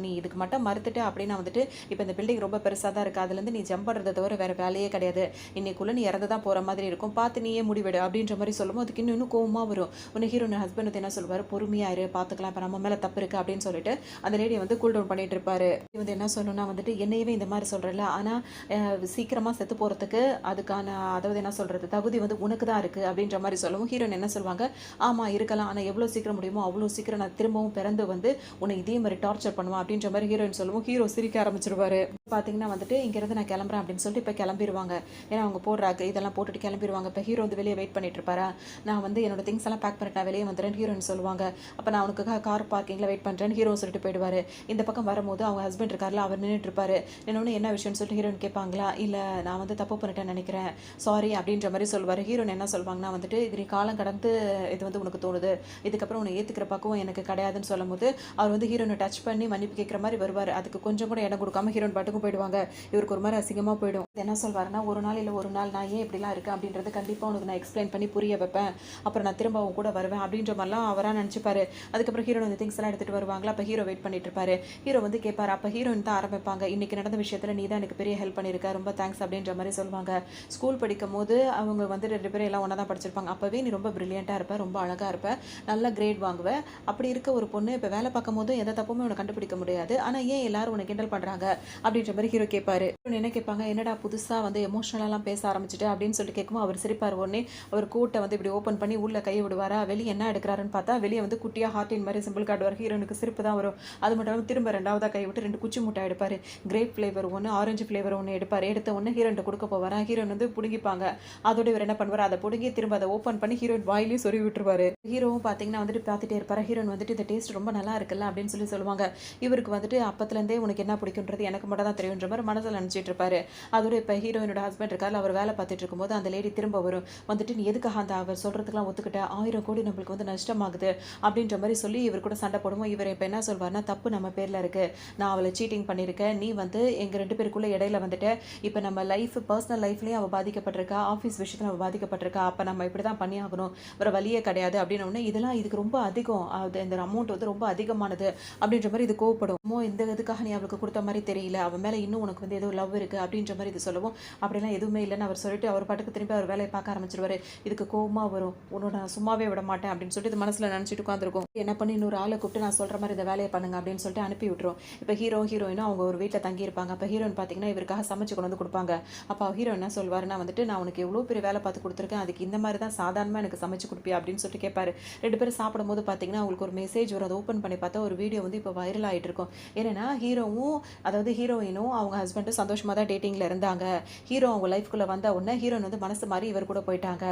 நீ இதுக்கு மட்டும் மறுத்துட்டு அப்படின்னா வந்துட்டு இப்போ இந்த பில்டிங் ரொம்ப பெருசாக தான் இருக்குது, அதுலேருந்து நீ ஜம்ப் பண்ணுறதை தவிர வேறு வேலையே கிடையாது, இன்னைக்குள்ளே நீ இறந்து தான் போகிற மாதிரி இருக்கும், பார்த்து நீயே முடிவிடு அப்படின்ற மாதிரி சொல்லும்போது அதுக்கு இன்னும் கோவமாக வரும். ஒன்று ஹீரோயின் ஹஸ்பண்ட் வந்து என்ன சொல்லுவார், பொறுமையாயிரு பார்த்துக்கலாம், இப்போ நம்ம மேலே தப்பு இருக்குது அப்படின்னு சொல்லிட்டு அந்த லேடியை வந்து கூல் டவுன் பண்ணிட்டு இருப்பாரு. வந்து என்ன சொல்லணும்னா வந்துட்டு என்னையவே இந்த மாதிரி சொல்கிறல, ஆனால் சீக்கிரமாக செத்து போகிறதுக்கு அதுக்கான அதாவது என்ன சொல்கிறது தகுதி வந்து உனக்கு தான் இருக்குது அப்படின்ற மாதிரி சொல்லவும் ஹீரோயின் என்ன சொல்லுவாங்க, ஆமாம் இருக்கலாம், ஆனால் எவ்வளோ சீக்கிரம் முடியுமோ அவ்வளோ சீக்கிரம் நான் திரும்பவும் பிறந்து வந்து உன்னை இதே மாதிரி டார்ச்சர் பண்ணுவேன் அப்படின்ற மாதிரி ஹீரோயின் சொல்லுவோம். ஹீரோ சிரிக்க ஆரம்பிச்சிருவாரு. பார்த்தீங்கன்னா வந்துட்டு இங்கேருந்து நான் கிளம்புறேன் அப்படின்னு சொல்லிட்டு இப்போ கிளம்பிடுவாங்க. ஏன்னா அவங்க போடுறாங்க இதெல்லாம் போட்டுட்டு கிளம்பிடுவாங்க. இப்போ ஹீரோ வந்து வெளியே வெயிட் பண்ணிட்டு இருப்பாரா, நான் வந்து என்னோட திங்ஸ் எல்லாம் பேக் பண்ணிட்டு நான் வெளியே வந்துடுறேன் ஹீரோயின் சொல்லுவாங்க. அப்போ நான் அவனுக்கு கார் பார்க்கிங்கில் வெயிட் பண்ணுறேன்னு ஹீரோ சொல்லிட்டு போயிடுவார். இந்த பக்கம் வரும்போது அவங்க ஹஸ்பண்ட் இருக்கார்ல, அவர் நின்றுட்டு இருப்பாரு. இன்னொன்று என்ன விஷயம்னு சொல்லிட்டு ஹீரோயின் கேட்பாங்களா, இல்லை நான் வந்து தப்பு பண்ணிட்டேன்னு நினைக்கிறேன் சாரி அப்படின்ற மாதிரி சொல்லுவார். ஹீரோயின் என்ன சொல்லுவாங்கன்னா வந்துட்டு இது நீ காலம் கடந்து இது வந்து உனக்கு தோணுது, இதுக்கப்புறம் உன்னை ஏற்றுக்கிற பக்குவம் எனக்கு கிடையாதுன்னு சொல்லும் போது அவர் வந்து ஹீரோனை டச் பண்ணி மன்னிப்பு கேட்குற மாதிரி வருவார். அதுக்கு கொஞ்சம் கூட இடம் கொடுக்காம ஹீரோயின் பாட்டுக்கும் போயிடுவாங்க. இவருக்கு ஒரு மாதிரி அசிங்கமாக போயிடும். என்ன சொல்வாருன்னா, ஒரு நாள் இல்லை ஒரு நாள் நான் ஏன் இப்படிலாம் இருக்கேன் அப்படின்றது கண்டிப்பாக உனக்கு நான் எக்ஸ்பிளைன் பண்ணி புரிய வைப்பேன், அப்புறம் நான் திரும்ப அவங்க கூட வருவேன் அப்படின்ற மாதிரிலாம் அவராக நினச்சிப்பாரு. அதுக்கப்புறம் ஹீரோயின் வந்து திங்ஸ் எல்லாம் எடுத்துகிட்டு வருவாங்களா. அப்போ ஹீரோ வெயிட் பண்ணிட்டு இருப்பாரு. ஹீரோ வந்து கேட்பாரு. அப்போ ஹீரோயின் தான் ஆரம்பிப்பாங்க, இன்னைக்கு நடந்த விஷயத்தில் நீ தான் எனக்கு பெரிய ஹெல்ப் பண்ணியிருக்க, ரொம்ப தேங்க்ஸ் அப்படின்ற மாதிரி சொல்லுவாங்க. ஸ்கூல் படிக்கும் போது அவங்க வந்து 2 பேரும் எல்லாம் ஒன்றா தான் படிச்சிருப்பாங்க. அப்போவே நீ ரொம்ப பிரில்லியண்ட்டாக இருப்ப, ரொம்ப அழகாக இருப்ப, நல்ல கிரேட் வாங்குவேன், அப்படி இருக்க ஒரு பொண்ணு இப்போ வேலை பார்க்கும் போது எந்த தப்புமே உனக்கு கண்டுபிடிக்க முடியாது, ஆனால் ஏன் எல்லாரும் உனக்கு கிண்டல் பண்ணுறாங்க அப்படின்ற மாதிரி ஹீரோ கேட்பாரு. என்ன கேட்பாங்க, என்னடா புதுசாக வந்து எமோஷனலாலாம் பேச ஆரம்பிச்சுட்டு அப்படின்னு சொல்லிட்டு கேட்கும்போது அவர் சிரிப்பார். உடனே அவர் கோட்டை வந்து இப்படி ஓப்பன் பண்ணி உள்ள கையை விடுவாரா, வெளியே என்ன எடுக்கிறாருன்னு பார்த்தா வெளியே வந்து குட்டியாக ஹார்ட்டின் மாதிரி சிம்பிள் காட்டுவார். ஹீரோனுக்கு சிரிப்பு தான் வரும். அது மட்டும் இல்லாமல் திரும்ப 2ஆவதாக கை விட்டு 2 குச்சி முட்டை எடுப்பார். கிரேப் ஃப்ளேவர் ஒன்று, ஆரஞ்சு ஃப்ளேவர் ஒன்று எடுப்பார். எடுத்த ஒன்று ஹீரோன்ட்ட கொடுக்க போவாரா. ஹீரோன் வந்து பிடுங்கிப்பாங்க. அதோட இவர் என்ன பண்ணுவார், அதை பிடுங்கி திரும்ப அதை ஓப்பன் பண்ணி ஹீரோயின் வாயிலையும் சொருவி விட்டுருவாரு. ஹீரோவும் பார்த்தீங்கன்னா வந்துட்டு பார்த்துட்டே இருப்பார். ஹீரோன் வந்துட்டு இந்த டேஸ்ட் ரொம்ப நல்லா இருக்குல்ல அப்படின்னு சொல்லுவாங்க. இவருக்கு வந்துட்டு அப்பத்துலேருந்தே உனக்கு என்ன பிடிக்குன்றது எனக்கு மட்டும் தான் தெரியுன்ற மாதிரி மனசில் நினச்சிட்டு இருப்பாரு. அதோட இப்போ ஹீரோயினோட ஹஸ்பண்ட் இருக்காரு, அவர் வேலை பார்த்துட்டு இருக்கும்போது அந்த லேடி திரும்ப வரும். வந்துட்டு நீ எதுக்காக அந்த அவர் சொல்கிறதுக்குலாம் ஒத்துக்கிட்ட, 1000 கோடி நம்மளுக்கு வந்து நஷ்டமாகுது அப்படின்ற மாதிரி சொல்லி இவர் கூட சண்டை போடுவோம். இவர் இப்போ என்ன சொல்வார்னா, தப்பு நம்ம பேரில் இருக்குது, நான் அவளை சீட்டிங் பண்ணியிருக்கேன், நீ வந்து எங்கள் 2 பேருக்குள்ளே இடையில வந்துட்டு இப்போ நம்ம லைஃப் பர்சனல் லைஃப்லேயும் அவள் பாதிக்கப்பட்டிருக்கா, ஆஃபீஸ் விஷயத்தில் அவள் பாதிக்கப்பட்டிருக்கா, அப்போ நம்ம இப்படி தான் பண்ணி ஆகணும், வேறு வழியே கிடையாது அப்படின்னு ஒன்று. இதெல்லாம் இதுக்கு ரொம்ப அதிகம், அது இந்த அமௌண்ட் வந்து ரொம்ப அதிகமானது அப்படின்ற மாதிரி இது கோவப்படும். இந்த இதுக்காக நீ அவளுக்கு கொடுத்த மாதிரி தெரியல, அவன் மேலே இன்னும் உனக்கு வந்து ஏதோ லவ் இருக்குது அப்படின்ற மாதிரி இது சொல்லவும், அப்படிலாம் எதுவுமே இல்லைன்னு அவர் சொல்லிட்டு அவர் பாட்டுக்கு திரும்பி அவர் வேலையை பார்க்க ஆரம்பிச்சிருவாரு. இதுக்கு கோவமாக வரும், உன்னோட நான் சும்மாவே விட மாட்டேன் அப்படின்னு சொல்லிட்டு இது மனசில் நினச்சிட்டு உட்காந்துருக்கும். என்ன பண்ணி இன்னொரு ஆளை கூப்பிட்டு நான் சொல்கிற மாதிரி இந்த வேலையை பண்ணுங்க அப்படின்னு சொல்லிட்டு அனுப்பி விட்டுரும். இப்போ ஹீரோயினும் அவங்க ஒரு வீட்டில் தங்கியிருப்பாங்க. அப்போ ஹீரோயின் பார்த்தீங்கன்னா இவருக்காக சமைச்சு கொண்டு வந்து கொடுப்பாங்க. அப்போ ஹீரோ என்ன சொல்வாருன்னா வந்துட்டு, நான் உனக்கு எவ்வளோ பெரிய வேலை பார்த்து கொடுத்துருக்கேன், அதுக்கு இந்த மாதிரி தான் சாதாரணமாக எனக்கு சமைச்சு கொடுப்பியா அப்படின்னு சொல்லிட்டு கேட்பாரு. 2 பேரும் சாப்பிடும்போது பார்த்தீங்கன்னா அவங்களுக்கு ஒரு மெசேஜ் வரும். அதை ஓப்பன் பண்ணி பார்த்தா ஒரு வீடியோ வந்து இப்போ வைரல் ஆகிட்டு இருக்கும். ஏன்னா ஹீரோயினும் அவங்க ஹஸ்பண்டும் சந்தோஷமாக தான் டேட்டிங்கில் இருந்தாங்க. ஹீரோ அவங்க லைஃப்குள்ளே வந்த உடனே ஹீரோயின் வந்து மனசு மாதிரி இவர் கூட போயிட்டாங்க.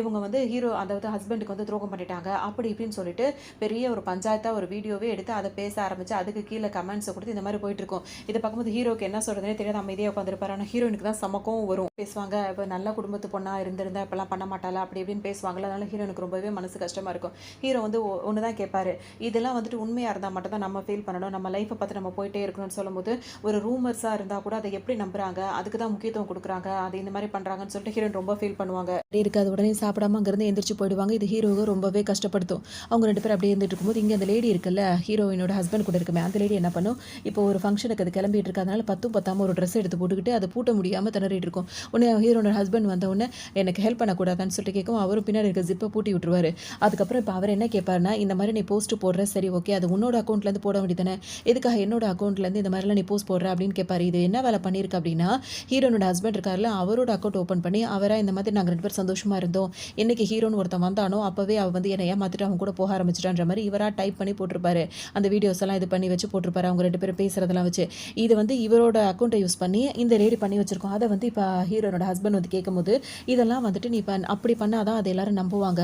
இவங்க வந்து அதாவது ஹஸ்பண்டுக்கு வந்து துரோகம் பண்ணிட்டாங்க அப்படி இப்படின்னு சொல்லிட்டு பெரிய ஒரு பஞ்சாயத்தாக ஒரு வீடியோவே எடுத்து அதை பேச ஆரம்பிச்சு அதுக்கு கீழே கமெண்ட்ஸை கொடுத்து இந்த மாதிரி போயிட்டு இருக்கும். இதை பார்க்கும்போது ஹீரோக்கு என்ன சொல்கிறதுனே தெரியாது, அமைதியாக உட்காந்துருப்பாரு. ஆனால் ஹீரோயினுக்கு தான் சமக்கம் வரும். பேசுவாங்க, இப்போ நல்ல குடும்பத்து பொண்ணாக இருந்திருந்தா இப்பெல்லாம் பண்ண மாட்டாளா அப்படி இப்படின்னு பேசுவாங்களா. அதனால ஹீரோனுக்கு ரொம்பவே மனசு கஷ்டமாக இருக்கும். ஹீரோ வந்து ஒன்று தான் கேட்பாரு, இதெல்லாம் வந்துட்டு உண்மையாக இருந்தால் மட்டும் தான் நம்ம ஃபீல் பண்ணணும், நம்ம லைஃப்பை பார்த்து நம்ம போயிட்டே இருக்கணும்னு சொல்லும்போது ஒரு ரூமர்ஸாக இருந்தால் கூட அதை எப்படி நம்புறாங்க, அதுக்கு தான் முக்கியத்துவம் கொடுக்குறாங்க, அது இந்த மாதிரி பண்ணுறாங்கன்னு சொல்லிட்டு ஹீரோயின் ரொம்ப ஃபீல் பண்ணுவாங்க. இருக்காது உடனே சாப்பிடாம அங்கேருந்து எந்திரிச்சு போயிடுவாங்க. இது ஹீரோவை ரொம்பவே கஷ்டப்படுத்தும். அவங்க 2 பேரும் அப்படியே இருந்துட்டு இருக்கும்போது இங்கே அந்த லேடி இருக்குல்ல, ஹீரோயினோட ஹஸ்பண்ட் கூட இருக்குமே, அந்த லேடி என்ன பண்ணும், இப்போ ஒரு ஃபங்க்ஷனுக்கு அது கிளம்பிட்டு இருக்கிறதுனால 10 பத்தாமல் ஒரு ட்ரெஸ் எடுத்து போட்டுக்கிட்டு அதை பூட்ட முடியாமல் திணறிட்டு இருக்கும். உடனே ஹீரோனோட ஹஸ்பண்ட் வந்த உடனே எனக்கு ஹெல்ப் பண்ணக்கூடாதான்னு சொல்லிட்டு கேட்கும். அவரும் பின்னாடி இருக்க ஜிப்பை பூட்டி விட்டுருவாரு. அதுக்கப்புறம் இப்போ அவர் என்ன கேட்பாருன்னா, இந்த மாதிரி நீ போஸ்ட் போடுற சரி ஓகே, அது உன்னோட அக்கௌண்ட்லேருந்து போட வேண்டியதானே, எதுக்காக என்னோட அக்கௌண்ட்லேருந்து இந்த மாதிரிலாம் நீ போஸ்ட் போடுற அப்படின்னு என்னன்னு கேட்பாரு. இது என்ன வேலை பண்ணியிருக்கு அப்படின்னா, ஹீரோனோட ஹஸ்பண்ட் இருக்கார்ல, அவரோட அக்கவுண்ட் ஓப்பன் பண்ணி, அவரா இந்த மாதிரி நாங்க 2 பேரும் சந்தோஷமா இருந்தோம். என்னைக்கு ஹீரோன்னு ஒருத்தன் வந்தானோ, அப்பவே அவ வந்து என்ன ஏமாத்திட்டு அவன் கூட போக ஆரம்பிச்சுட்டான்ற மாரி இவரா டைப் பண்ணி போட்டிருப்பாரு. அந்த வீடியோஸ் எல்லாம் இது பண்ணி வச்சு போட்டிருப்பாரு. அவங்க 2 பேரும் பேசுறதெல்லாம் வச்சு. இது வந்து இவரோட அக்கவுண்ட்ட யூஸ் பண்ணி இந்த லேடி பண்ணி வச்சிருக்கோம். அத வந்து இப்ப ஹீரோனோட ஹஸ்பண்ட் வந்து கேட்கும்போது, இதெல்லாம் வந்துட்டு நீ அப்படி பண்ணா தான் அத எல்லாரும் நம்புவாங்க.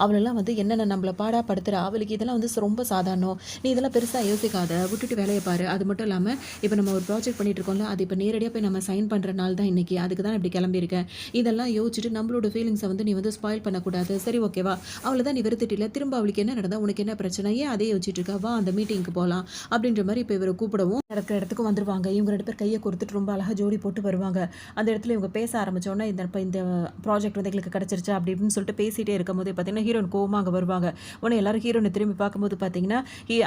அவளெல்லாம் வந்து என்னென்ன நம்மள பாடா படுத்துறா. அவளுக்கு இதெல்லாம் வந்து ரொம்ப சாதாரணம். நீ இதெல்லாம் பெருசா யோசிக்காத. விட்டுட்டு வேலைய பாரு. அது மட்டும் இல்லாம, இப்ப நம்ம ஒரு ப்ராஜெக்ட் பண்ணிட்டு இருக்கோம்ல, அது இப்ப நேரடியா போய் நம்ம சைன் பண்ற நாள் தான் இன்னைக்கு. அதுக்கு தான் இப்படி கிளம்பியிருக்கேன். இதெல்லாம் யோசிச்சுட்டு நம்மளோட ஃபீலிங்ஸ வந்து நீ வந்து ஸ்பாயில் பண்ணக்கூடாது. சரி ஓகேவா? அவள தான் நீ வெறுத்துட்டில. திரும்ப அவளுக்கு என்ன நடந்தா உனக்கு என்ன பிரச்சனை? ஏன் அதே யோசிச்சுட்டு இருக்க? வா அந்த மீட்டிங்க்கு போலாம். அப்படின்ற மாரி இப்ப இவர கூப்பிடவும் நடக்கிற இடத்துக்கு வந்துருவாங்க. இவங்க 2 பேர் கைய கோர்த்துட்டு ரொம்ப அழகா ஜோடி போட்டு வருவாங்க. அந்த இடத்துல இவங்க பேச ஆரம்பிச்ச உடனே இந்த ப்ராஜெக்ட் வந்து எங்களுக்கு கிடைச்சிருச்சு அப்படி இப்படின்னு சொல்லிட்டு பேசிட்டே இருக்கும்போதே பார்த்தீங்கன்னா, ஹீரோயின் கோவமா அங்க வருவாங்க. உடனே எல்லாரும் ஹீரோயின திரும்பி பார்க்கும்போது பார்த்தீங்கன்னா,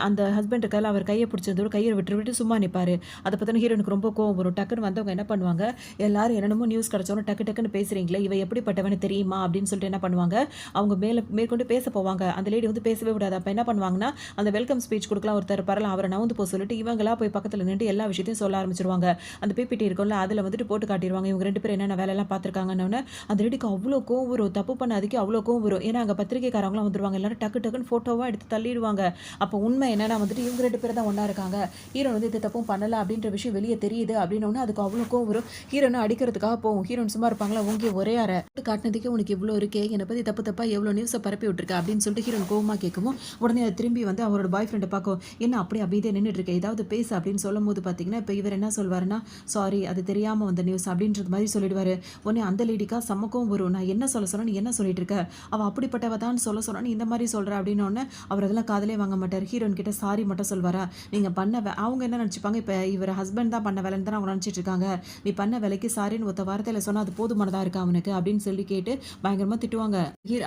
அந்த ஹஸ்பண்ட் இருக்கார்ல அவர் கைய பிடிச்சிருந்தோட கைய விட்டு சும்மா நிப்பாரு. அத பார்த்தோன்னே ஹீரோயினுக்கு ரொம்ப கோவம் வரும். டக்குன்னு வந்தவங்க என்ன பண்ணுவாங்க, எல்லாரும் என்னென்னமோ நியூஸ் கிடைச்சோன டக்குன்னு பேசுறீங்களே, இவ எப்படிப்பட்டவன்னு தெரியுமா? அப்படின்னு சொல்லிட்டு என்ன பண்ணுவாங்க, அவங்க மேற்கொண்டு பேச போவாங்க. அந்த லேடி வந்து பேசவே விடாது. அப்ப என்ன பண்ணுவாங்கன்னா, அந்த வெல்கம் ஸ்பீச் குடுக்கலாம் ஒருத்தர் இருப்பார்ல, அவர நவுந்து போ சொல்லிட்டு இவங்களா போய் பக்கத்துல நின்னுட்டு எல்லா விஷயத்தையும் சொல்ல ஆரம்பிச்சுருவாங்க. அந்த பிபிடி இருக்கும்ல, அதுல வந்துட்டு போட்டு காட்டிருவாங்க. இவங்க 2 பேரும் என்னென்ன வேலையெல்லாம் பார்த்துருக்காங்கன்னோனே, அந்த லேடிக்கு அவ்ளோ கோவம் வரும். தப்பு பண்ணாததுக்கு அவ்ளோ கோவம் வரும். ஏன்னா அங்க பத்திரிக்கைக்காரவங்கலாம் வந்துருவாங்க. எல்லாரும் டக்குன்னு ஃபோட்டோவா எடுத்து தள்ளிடுவாங்க. அப்போ உண்மை என்னன்னா வந்துட்டு இவங்க 2 பேரும் தான் ஒண்ணா இருக்காங்க. ஹீரோயின் வந்து எந்த தப்பும் பண்ணல அப்படின்ற விஷயம் வெளிய தெரியுது அப்படின்னோனே அதுக்கு அவ்ளோ கோவம் வரும். ஹீரோயின அடிக்கிறதுக்காக போகும். ஹீரோயின் சும்மா இருப்பாங்களா, ஓங்கி ஒரே அறை. காட்டுனதுக்கே உனக்கு இவ்ளோ இருக்கே, என்னை பத்தி தப்பு தப்பா எவ்ளோ நியூஸ பரப்பி விட்டுருக்க அப்படின்னு சொல்லிட்டு ஹீரோயின் கோவமா கேட்கவும், உடனே அது திரும்பி வந்து அவரோட பாய் ஃப்ரெண்ட பார்க்கவும், என்ன அப்படியே அமைதியா நின்னுட்டு இருக்க, ஏதாவது பேசு அப்படின்னு சொல்லும்போது பார்த்தீங்கன்னா, இப்ப இவர் என்ன சொல்வாருன்னா, சாரி அது தெரியாம வந்த நியூஸ் அப்படின்றது மாதிரி சொல்லிடுவாரு. உடனே அந்த லேடிக்கா செம்ம கோவம் வரும். நான் என்ன சொல்ல சொன்னா, நீ என்ன சொல்லிட்டு இருக்க? அவ அப்படிப்பட்டவ தான் சொல்ல சொன்னா, நீ இந்த மாதிரி சொல்ற அப்படின்னோனே, அவர் அதெல்லாம் காதுலே வாங்க மாட்டார். ஹீரோயின் கிட்ட சாரி மட்டும் சொல்வாரா, நீங்க பண்ண அவங்க என்ன நினைச்சுப்பாங்க, இப்ப இவர் ஹஸ்பண்ட் தான் பண்ண வேலைன்னு தான் அவங்க நினைச்சிட்டு இருக்காங்க. நீ பண்ண வேலைக்கு சாரின்னு ஒத்த வார்த்தையில சொன்னா அது போதுமானதா இருக்கா அவனுக்கு அப்படின்னு சொல்லி கேட்டு பயங்கரமா திட்டுவாங்க.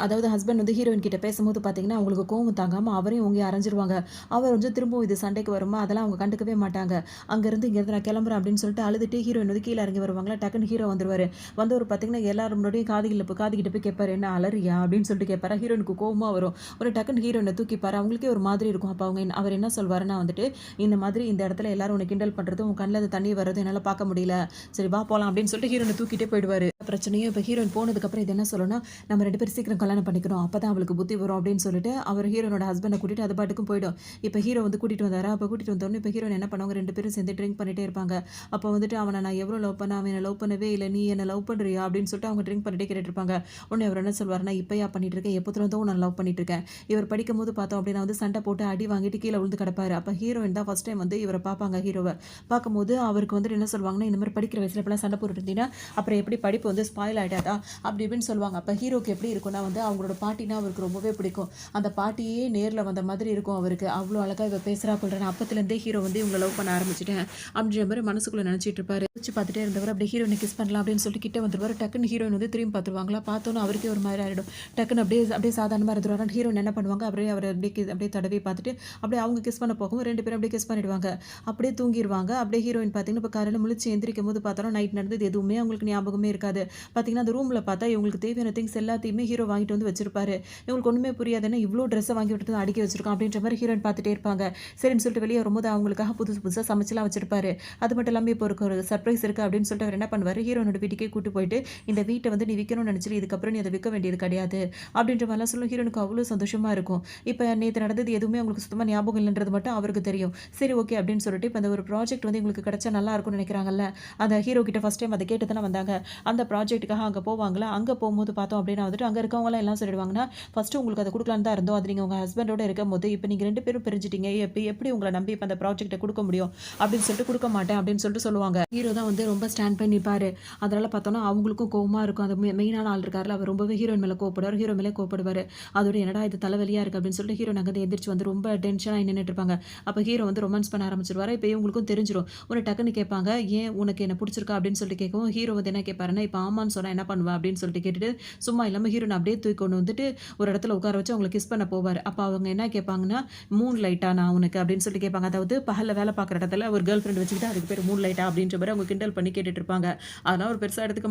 அதாவது ஹஸ்பண்ட் வந்து ஹீரோயின் கிட்ட பேசும்போது பாத்தீங்கன்னா அவங்களுக்கு கோவம் தாங்காம அவரையும் ஓங்கி அரைஞ்சிருவாங்க. அவர் வந்து திரும்பவும் இது சண்டைக்கு வருமா, அதெல்லாம் அவங்க கண்டுக்கவே மாட்டாங்க. அங்கிருந்து இங்கிருந்து நான் கிளம்புறேன் அப்படின்னு சொல்லிட்டு அழுதுட்டு ஹீரோயின் வந்து கீழே இறங்கி வருவாங்களா, டக்குன்னு ஹீரோ வந்துருவாரு. வந்தவர் பாத்தீங்கன்னா எல்லாரும் முன்னாடியும் காதுகிட்ட போய் கேட்பாரு, என்ன அலறியா அப்படின்னு சொல்லிட்டு கேட்பாரா. ஹீரோயினுக்கு கோவமா வரும். ஒரு டக்குன்னு ஹீரோயினை தூக்கிப்பாரு. அவங்களுக்கே ஒரு மாதிரி இருக்கும். அப்ப அவர் என்ன சொல்வாருன்னா வந்துட்டு, இந்த மாதிரி இந்த இடத்துல எல்லாரும் உன்னை கிண்டல் பண்றதும் உன் கண்ணில் அது தண்ணி வர்றதும் என்னால பார்க்க முடியல, சரி வா போலாம் அப்படின்னு சொல்லிட்டு ஹீரோனை தூக்கிட்டே போயிடுவாரு. பிரச்சனையும் இப்ப ஹீரோயின் போனதுக்கு அப்புறம் இது என்ன சொல்லணும்னா, நம்ம 2 பேரும் சீக்கிரம் கல்யாணம் பண்ணிக்கணும், அப்பதான் அவளுக்கு புத்தி வரும் அப்படின்னு சொல்லிட்டு அவர் ஹீரோனோட ஹஸ்பண்டை கூட்டிட்டு அது பாட்டுக்கும் போயிடும். இப்ப ஹீரோ வந்து கூட்டிட்டு வந்தாரா, அப்ப கூட்டிட்டு வந்தோடனே இப்ப ஹீரோயின் என்ன பண்ணுவாங்க, 2 பேரும் சேர்ந்து ட்ரிங்க் பண்ணிட்டே இருப்பாங்க. அப்ப வந்துட்டு அவனை நான் எவ்வளவு லவ் பண்ண, அவன் என்ன லவ் பண்ணவே இல்லை, நீ என்ன லவ் பண்றியா அப்படின்னு சொல்லிட்டு அவங்க ட்ரிங்க் பண்ணிட்டே கேட்டுட்டு இருப்பாங்க. உடனே அவர் என்ன சொல்வாருன்னா, இப்பயா பண்ணிட்டு இருக்கேன், எப்போதுல இருந்தும் நான் லவ் பண்ணிட்டு இருக்கேன். இவர் படிக்கும் போது பார்த்தோம் அப்படின்னா வந்து சண்டை போட்டு அடி வாங்கிட்டு கீழே விழுந்து கிடப்பாரு. அப்ப ஹீரோயின் தான் ஃபர்ஸ்ட் டைம் வந்து இவரை பார்ப்பாங்க. ஹீரோவை பார்க்கும்போது அவருக்கு வந்துட்டு என்ன சொல்லுவாங்கன்னா, இந்த மாதிரி படிக்கிற வயசுல இப்பெல்லாம் சண்டை போட்டுட்டு இருந்தீங்கன்னா அப்புறம் எப்படி படிப்பு வந்து ஸ்பாயில் ஆகிடாதா அப்படி இப்படின்னு சொல்லுவாங்க. அப்போ ஹீரோக்கு எப்படி இருக்கும்னா வந்து அவங்களோட பாட்டினா அவருக்கு ரொம்பவே பிடிக்கும். அந்த பாட்டியே நேரில் வந்த மாதிரி இருக்கும் அவருக்கு. அவ்வளோ அழகாக இவ பேசுகிறா கொள்றேன். அப்பத்துலேருந்தே ஹீரோ வந்து இவங்களை லவ் பண்ண ஆரம்பிச்சிட்டேன் அப்படின்ற மாதிரி மனசுக்குள்ளே நினச்சிட்டு இருப்பாரு. வச்சு பார்த்துட்டே இருந்தவர் அப்படியே ஹீரோயினை கிஸ் பண்ணலாம் அப்படின்னு சொல்லிட்டு கிட்ட வந்துருவாரு. டக்குன்னு ஹீரோயின் வந்து திரும்பி பார்த்துருவாங்களா, பார்த்தோன்னு அவருக்கே ஒரு மாதிரி ஆகிடும். டக்குன்னு அப்படியே சாதாரணமாக இருந்துருவாங்க. ஹீரோயின் என்ன பண்ணுவாங்க, அவர் அப்படியே தடவி பார்த்துட்டு அப்படியே அவங்க கிஸ் பண்ண போகவும் 2 பேரும் அப்படியே கிஸ் பண்ணிடுவாங்க. அப்படியே தூங்கிடுவாங்க. அப்படியே ஹீரோயின் பார்த்தீங்கன்னா இப்போ காலையில் முழிச்சு எந்திரிக்கும் போது பார்த்தோன்னா நைட் நடந்தது எதுவுமே அவங்களுக்கு ஞாபகமே இருக்காது. பார்த்தீங்கன்னா அந்த ரூமில் பார்த்தா இவங்களுக்கு தேவையான திங்ஸ் எல்லாத்தையுமே ஹீரோ வாங்கிட்டு வந்து வச்சிருப்பாரு. இவங்களுக்கு ஒன்றுமே புரியாதுன்னா இவ்வளோ ட்ரெஸ்ஸை வாங்கி விட்டு அடுக்கி வச்சிருக்கோம் அப்படின்ற மாதிரி ஹீரோயின் பார்த்துட்டே இருப்பாங்க. சரின்னு சொல்லிட்டு வெளியே வரும்போது அவங்களுக்காக புதுசாக சமைச்சலாம் வச்சிருப்பாரு. அது மட்டும் இல்லாமல் இப்போ ஒரு சர்ப்ரைஸ் இருக்குது அப்படின்னு சொல்லிட்டு அவர் என்ன பண்ணுவார், ஹீரோனோட வீட்டுக்கே கூட்டு போயிட்டு இந்த வீட்டை வந்து நீ விற்கணும்னு நினச்சிட்டு இதுக்கப்புறம் நீ அதை விற்க வேண்டியது கிடையாது அப்படின்ற மாதிரிலாம் சொல்லும். ஹீரோனுக்கு அவ்வளோ சந்தோஷமாக இருக்கும். இப்போ நேற்று நடந்தது எதுவுமே அவங்களுக்கு சுத்தமாக ஞாபகம் இல்லைன்றது மட்டும் அவருக்கு தெரியும். சரி ஓகே அப்படின்னு சொல்லிட்டு இப்போ அந்த ஒரு ப்ராஜெக்ட் வந்து உங்களுக்கு கிடைச்சா நல்லா இருக்கும்னு நினைக்கிறாங்கல்ல, அந்த ஹீரோ கிட்ட ஃபர்ஸ்ட் டைம் அதை கேட்டு தானே வந்தாங்க. அந்த ப்ராஜெக்ட்டுக்காக அங்கே போவாங்களா, அங்கே போகும்போது பார்த்தோம் அப்படின்னா வந்துட்டு அங்கே இருக்கவங்களாம் எல்லாம் சொல்லிடுவாங்கன்னா, ஃபஸ்ட்டு உங்களுக்கு அதை கொடுக்கலான்னு தான் இருந்தோம், அது நீங்கள் உங்கள் ஹஸ்பண்டோட இருக்கும் போது இப்போ நீங்கள் 2 பேரும் பிரிஞ்சிட்டீங்க, எப்படி உங்களை நம்பி இப்போ அந்த ப்ராஜெக்ட்டை கொடுக்க முடியும் அப்படின்னு சொல்லிட்டு கொடுக்க மாட்டேன் அப்படின்னு சொல்லிட்டு சொல்லுவாங்க. ஹீரோ தான் வந்து ரொம்ப ஸ்டாண்ட் பண்ணி நிற்பாரு. அதனால பார்த்தோன்னா அவங்களுக்கும் கோவமாக இருக்கும். அந்த மெயினான ஆள் இருக்கார்ல, அவர் ரொம்பவே ஹீரோயின் மேலே கோவப்படுவார், ஹீரோ மேலே கோவப்படுவார். அதோட என்னடா இது தலைவலியாக இருக்குது அப்படின்னு சொல்லிட்டு ஹீரோ அங்கே எந்திரிச்சு வந்து ரொம்ப டென்ஷனாக நின்றுட்டு இருப்பாங்க. அப்போ ஹீரோ வந்து ரொமான்ஸ் பண்ண ஆரம்பிச்சிருவாரு. இப்போ இவங்களுக்கும் தெரிஞ்சிடும். உன்னை டக்குன்னு கேட்பாங்க, ஏன் உனக்கு என்ன பிடிச்சிருக்கா அப்படின்னு சொல்லிட்டு கேட்கவும் ஹீரோ வந்து என்ன கேட்பாருன்னா, இப்போ ஆமான்னு சொன்னால் என்ன பண்ணுவேன் அப்படின்னு சொல்லிட்டு கேட்டுட்டு சும்மா இல்லாமல் ஹீரோனை அப்படியே தூக்கி கொண்டு வந்துட்டு ஒரு இடத்துல உட்கார வச்சு அவங்களை கிஸ் பண்ண போவார். அப்போ அவங்க என்ன கேட்பாங்கன்னா, மூன் லைட்டா நான் உனக்கு அப்படின்னு சொல்லிட்டு கேட்பாங்க. அதாவது பகலில் வேலை பார்க்குற இடத்துல ஒரு கேர்ள் ஃப்ரெண்ட் வச்சுக்கிட்டு அதுக்கு பேர் மூன் லைட்டா அப்படின்ற மாதிரி அவங்க கிண்டல் பண்ணி கேட்டுட்டு இருப்பாங்க. அதெல்லாம் அவர் பெருசா எடுத்துக்க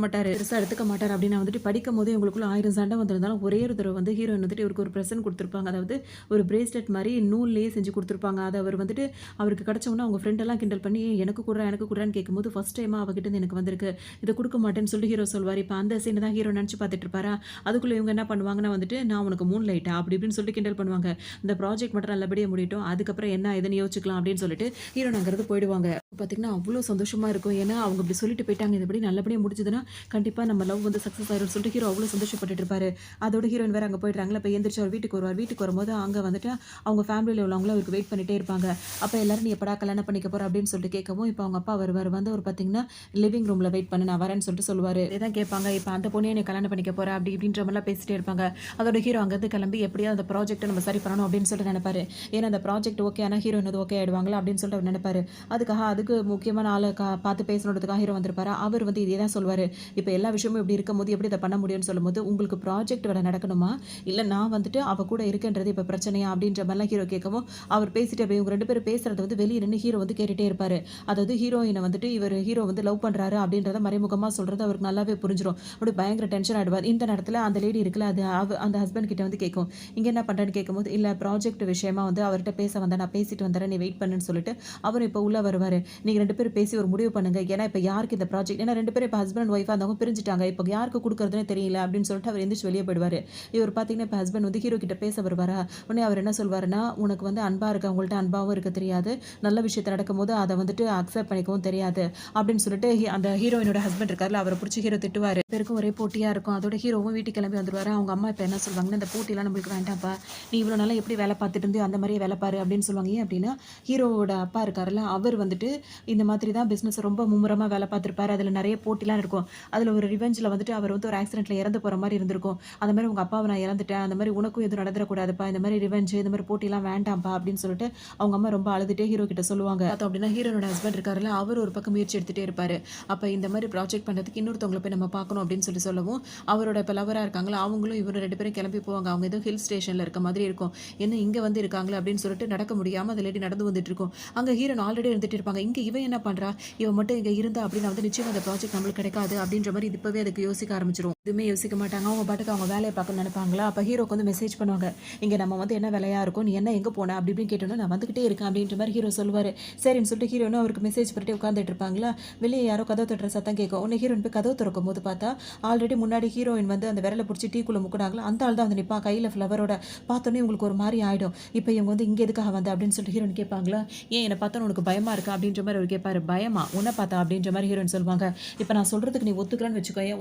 மாட்டாரு அப்படின்னா வந்துட்டு படிக்கும்போதே இவங்களுக்குள்ள 1000 சண்டை வந்திருந்தாலும் ஒரே ஒரு தடவ வந்து ஹீரோயின் வந்துட்டு இவருக்கு ஒரு பிரசன்ட் குடுத்துருப்பாங்க. அதாவது ஒரு பிரேஸ்லெட் மாரி நூல்லயே செஞ்சு குடுத்துருப்பாங்க. அத அவர் வந்துட்டு அவருக்கு கிடைச்ச உடனே அவங்க ஃப்ரெண்ட் எல்லாம் கிண்டல் பண்ணி எனக்கு குட்றா எனக்கு குட்றான்னு கேட்கும்போது ஃபர்ஸ்ட் டைமா அவகிட்ட இருந்து எனக்கு வந்திருக்கு. இத குடுக்க மாட்டேன்னு சொல்லிட்டு ஹீரோ சொல்வாரு. இப்ப அந்த சீன தான் ஹீரோ நினைச்சு பார்த்துட்டு இருப்பாரா. அதுக்குள்ள இவங்க என்ன பண்ணுவாங்கன்னா வந்துட்டு நான் உனக்கு மூன் லைட்டா அப்படி இப்படின்னு சொல்லிட்டு கிண்டல் பண்ணுவாங்க. இந்த ப்ராஜெக்ட் மட்டும் நல்லபடியா முடியட்டும். அதுக்கப்புறம் என்ன ஏதுன்னு யோசிச்சுக்கலாம் அப்படின்னு சொல்லிட்டு ஹீரோயின் அங்கிருந்து போயிடுவாங்க. பார்த்தீங்கன்னா அவ்ளோ சந்தோஷமா இருக்கும். ஏன்னா அவங்க இப்படி சொல்லிட்டு போயிட்டாங்க. இதுபடி நல்லபடியா முடிஞ்சதுன்னா கண்டிப்பா நம்ம லவ் வந்து சக்சஸ் ஆயிரும்னு சொல்லிட்டு ஹீரோ அவ்ளோ சந்தோஷப்பட்டுட்டு இருப்பாரு. அதோட ஹீரோயின் வேற அங்க போயிடுறாங்களா. இப்ப எந்திரிச்சு அவர் வீட்டுக்கு வருவார். வீட்டுக்கு வரும்போது அங்க வந்துட்டு அவங்க ஃபேமிலில உள்ளவங்களும் அவருக்கு வெயிட் பண்ணிட்டே இருப்பாங்க. அப்ப எல்லாரும் நீ எப்படா கல்யாணம் பண்ணிக்க போற அப்படின்னு சொல்லிட்டு கேட்கவும், இப்ப அவங்க அப்பா வருவாரு. வந்து அவர் பார்த்தீங்கன்னா லிவிங் ரூம்ல வெயிட் பண்ணு நான் வரேன்னு சொல்லிட்டு சொல்லுவாரு. இதான் கேட்பாங்க. இப்ப அந்த பொண்ணையே நீ கல்யாணம் பண்ணிக்க போற அப்படி இப்படின்ற மாதிரிலாம் பேசிட்டே இருப்பாங்க. அதோட ஹீரோ அங்கிருந்து கிளம்பி எப்படியாவது அந்த ப்ராஜெக்ட்டை நம்ம சரி பண்ணணும் அப்படின்னு சொல்லிட்டு நினைப்பாரு. ஏன்னா அந்த ப்ராஜெக்ட் ஓகே ஆனா ஹீரோயின் அது ஓகே ஆயிடுவாங்களா அப்படின்னு சொல்லிட்டு அவர் நினைப்பாரு. அதுக்கு முக்கியமான ஆளை பார்த்து பேசணுன்றதுக்காக ஹீரோ வந்திருப்பாரு. அவர் வந்து இதே தான் சொல்வாரு. இப்ப எல்லா விஷயமும் இப்படி இருக்கும்போது எப்படி இதை பண்ண முடியும்னு சொல்லும்போது உங்களுக்கு ப்ராஜெக்ட் வேலை நடக்கணுமா இல்ல நான் வந்துட்டு அவ கூட இருக்கேன்றது இப்ப பிரச்சனையா அப்படின்ற மாதிரிலாம் ஹீரோ கேட்கவும் அவர் பேசிட்டு அப்படியே இவங்க 2 பேரும் பேசுறது வந்து வெளியே நின்று ஹீரோ வந்து கேட்டுட்டே இருப்பாரு. அதாவது ஹீரோயினை வந்துட்டு ஹீரோ வந்து லவ் பண்றாரு அப்படின்றத மறைமுகமா சொல்றது அவருக்கு நல்லாவே புரிஞ்சிடும். அப்படி பயங்கர டென்ஷன் ஆயிடுவார். இந்த நேரத்துல அந்த லேடி இருக்குல்ல அது அந்த ஹஸ்பண்ட் கிட்ட வந்து கேட்கும். இங்க என்ன பண்றேன்னு கேட்கும்போது இல்ல ப்ராஜெக்ட் விஷயமா வந்து அவர்கிட்ட பேச வந்தேன் நான் பேசிட்டு வந்துறேன் நீ வெயிட் பண்ணுன்னு சொல்லிட்டு அவர் இப்ப உள்ள வருவாரு. நீங்க 2 பேரும் பேசி ஒரு முடிவு பண்ணுங்க. ஏன்னா இப்ப யாருக்கு இந்த ப்ராஜெக்ட் ஏன்னா 2 பேரும் இப்ப ஹஸ்பண்ட் அண்ட் ஒய்ஃபா இருந்தவங்க பிரிஞ்சுட்டாங்க. இப்ப யாருக்கு கொடுக்கறதுனே தெரியல அப்படின்னு சொல்லிட்டு அவர் எந்திரிச்சு வெளியே போயிடுவாரு. இவர் பாத்தீங்கன்னா இப்ப ஹஸ்பண்ட் வந்து ஹீரோ கிட்ட பேச வருவாரா. உடனே அவர் என்ன சொல்வாருன்னா உனக்கு வந்து அன்பா இருக்க அவங்கள்ட்ட அன்பாவும் இருக்க தெரியாது. நல்ல விஷயத்த நடக்கும்போது அதை வந்துட்டு அக்செப்ட் பண்ணிக்கவும் தெரியாது அப்படின்னு சொல்லிட்டு அந்த ஹீரோயினோட ஹஸ்பண்ட் இருக்காருல அவரை பிடிச்சி ஹீரோ திட்டுவாரு. பேருக்கும் ஒரே போட்டியா இருக்கும். அதோட ஹீரோவும் வீட்டுக்கு கிளம்பி வந்துருவாரு. அவங்க அம்மா இப்ப என்ன சொல்வாங்கன்னா இந்த போட்டியெல்லாம் நம்மளுக்கு வேண்டாம்ப்பா. நீ இவ்வளவு நாளா எப்படி வேலை பார்த்துட்டு இருந்தியோ அந்த மாதிரியே வேலை பாரு அப்படின்னு சொல்லுவாங்க. ஏன் அப்படின்னா ஹீரோவோட அப்பா இருக்காருல்ல அவர் வந்துட்டு இந்த மாதிரி தான் பிசினஸ் ரொம்ப மும்முரமா வேலை பார்த்திருப்பாரு. அதுல நிறைய போட்டிலாம் இருக்கும். அதுல ஒரு ரிவெஞ்ச்ல வந்துட்டு அவர் வந்து ஒரு ஆக்சிடென்ட்ல இறந்து போற மாதிரி இருந்திருக்கும். அந்த மாதிரி உங்க அப்பாவை நான் இறந்துட்டேன். அந்த மாதிரி உனக்கும் எதுவும் நடந்துடக்கூடாதுப்பா. இந்த மாதிரி ரிவெஞ்ச் இந்த மாதிரி போட்டிலாம் வேண்டாம்ப்பா அப்படின்னு சொல்லிட்டு அவங்க அம்மா ரொம்ப அழுதுட்டே ஹீரோ கிட்ட சொல்லுவாங்க. பார்த்தோம் அப்படின்னா ஹீரோனோட ஹஸ்பண்ட் இருக்காருல்ல அவர் ஒரு பக்கம் முயற்சி எடுத்துட்டே இருப்பாரு. அப்ப இந்த மாதிரி ப்ராஜெக்ட் பண்றதுக்கு இன்னொருத்தவங்களை போய் நம்ம பார்க்கணும் அப்படின்னு சொல்லவும் அவரோட இப்ப லவரா இருக்காங்களா அவங்களும் இவரு 2 பேரும் கிளம்பி போவாங்க. அவங்க ஏதோ ஹில் ஸ்டேஷன்ல இருக்க மாதிரி இருக்கும். என்ன இங்க வந்து இருக்காங்களே அப்படின்னு சொல்லிட்டு நடக்க முடியாம அந்த லேடி நடந்து வந்துட்டு இருக்கும். அங்க ஹீரோன் ஆல்ரெடி இருந்துட்டு இருப்பாங்க. இங்க இவன் என்ன பண்றா இவன் மட்டும் இங்க இருந்தா அப்படின்னா வந்து நிச்சயம் அந்த ப்ராஜெக்ட் நம்மளுக்கு கிடைக்காது அப்படின்ற மாதிரி இது இப்பவே அதுக்கு யோசிக்க ஆரம்பிச்சிரும். எதுவுமே யோசிக்க மாட்டாங்க. அவங்க பாட்டுக்கு அவங்க வேலையை பார்க்கணும்னு நினைப்பாங்களா. அப்ப ஹீரோக்கு வந்து மெசேஜ் பண்ணுவாங்க. இங்க நம்ம வந்து என்ன வேலையா இருக்கும் நீ என்ன எங்க போன அப்படி இப்படின்னு கேட்டோன்னா நான் வந்துகிட்டே இருக்கேன் அப்படின்ற மாதிரி ஹீரோ சொல்லுவாரு. சரின்னு சொல்லிட்டு ஹீரோனும் அவருக்கு மெசேஜ் பண்ணிட்டு உட்காந்துட்டு இருப்பாங்களா. வெளியே யாரோ கதவு தட்டுற சத்தம் கேட்கும். உடனே ஹீரோயின் போய் கதவு திறக்கும் போது பார்த்தா ஆல்ரெடி முன்னாடி ஹீரோயின் வந்து அந்த விரலை பிடிச்சி டீக்குள்ள முக்கினாங்களா அந்த ஆள் தான் வந்து நிப்பா கையில ஃப்ளவரோட. பார்த்தோன்னே உங்களுக்கு ஒரு மாதிரி ஆயிடும். இப்போ இவங்க வந்து இங்க எதுக்காக வந்து அப்படின்னு சொல்லிட்டு ஹீரோயின் கேட்பாங்களா. ஏன் என்னை பார்த்தா உனக்கு பயமா இருக்கா அப்படின்ற மாதிரி அவர் கேட்பாரு. பயமா உன்னை பார்த்தா அப்படின்ற மாதிரி ஹீரோயின் சொல்லுவாங்க. இப்போ நான் சொல்றதுக்கு நீ ஒத்துக்கலான்னு வச்சுக்கோயே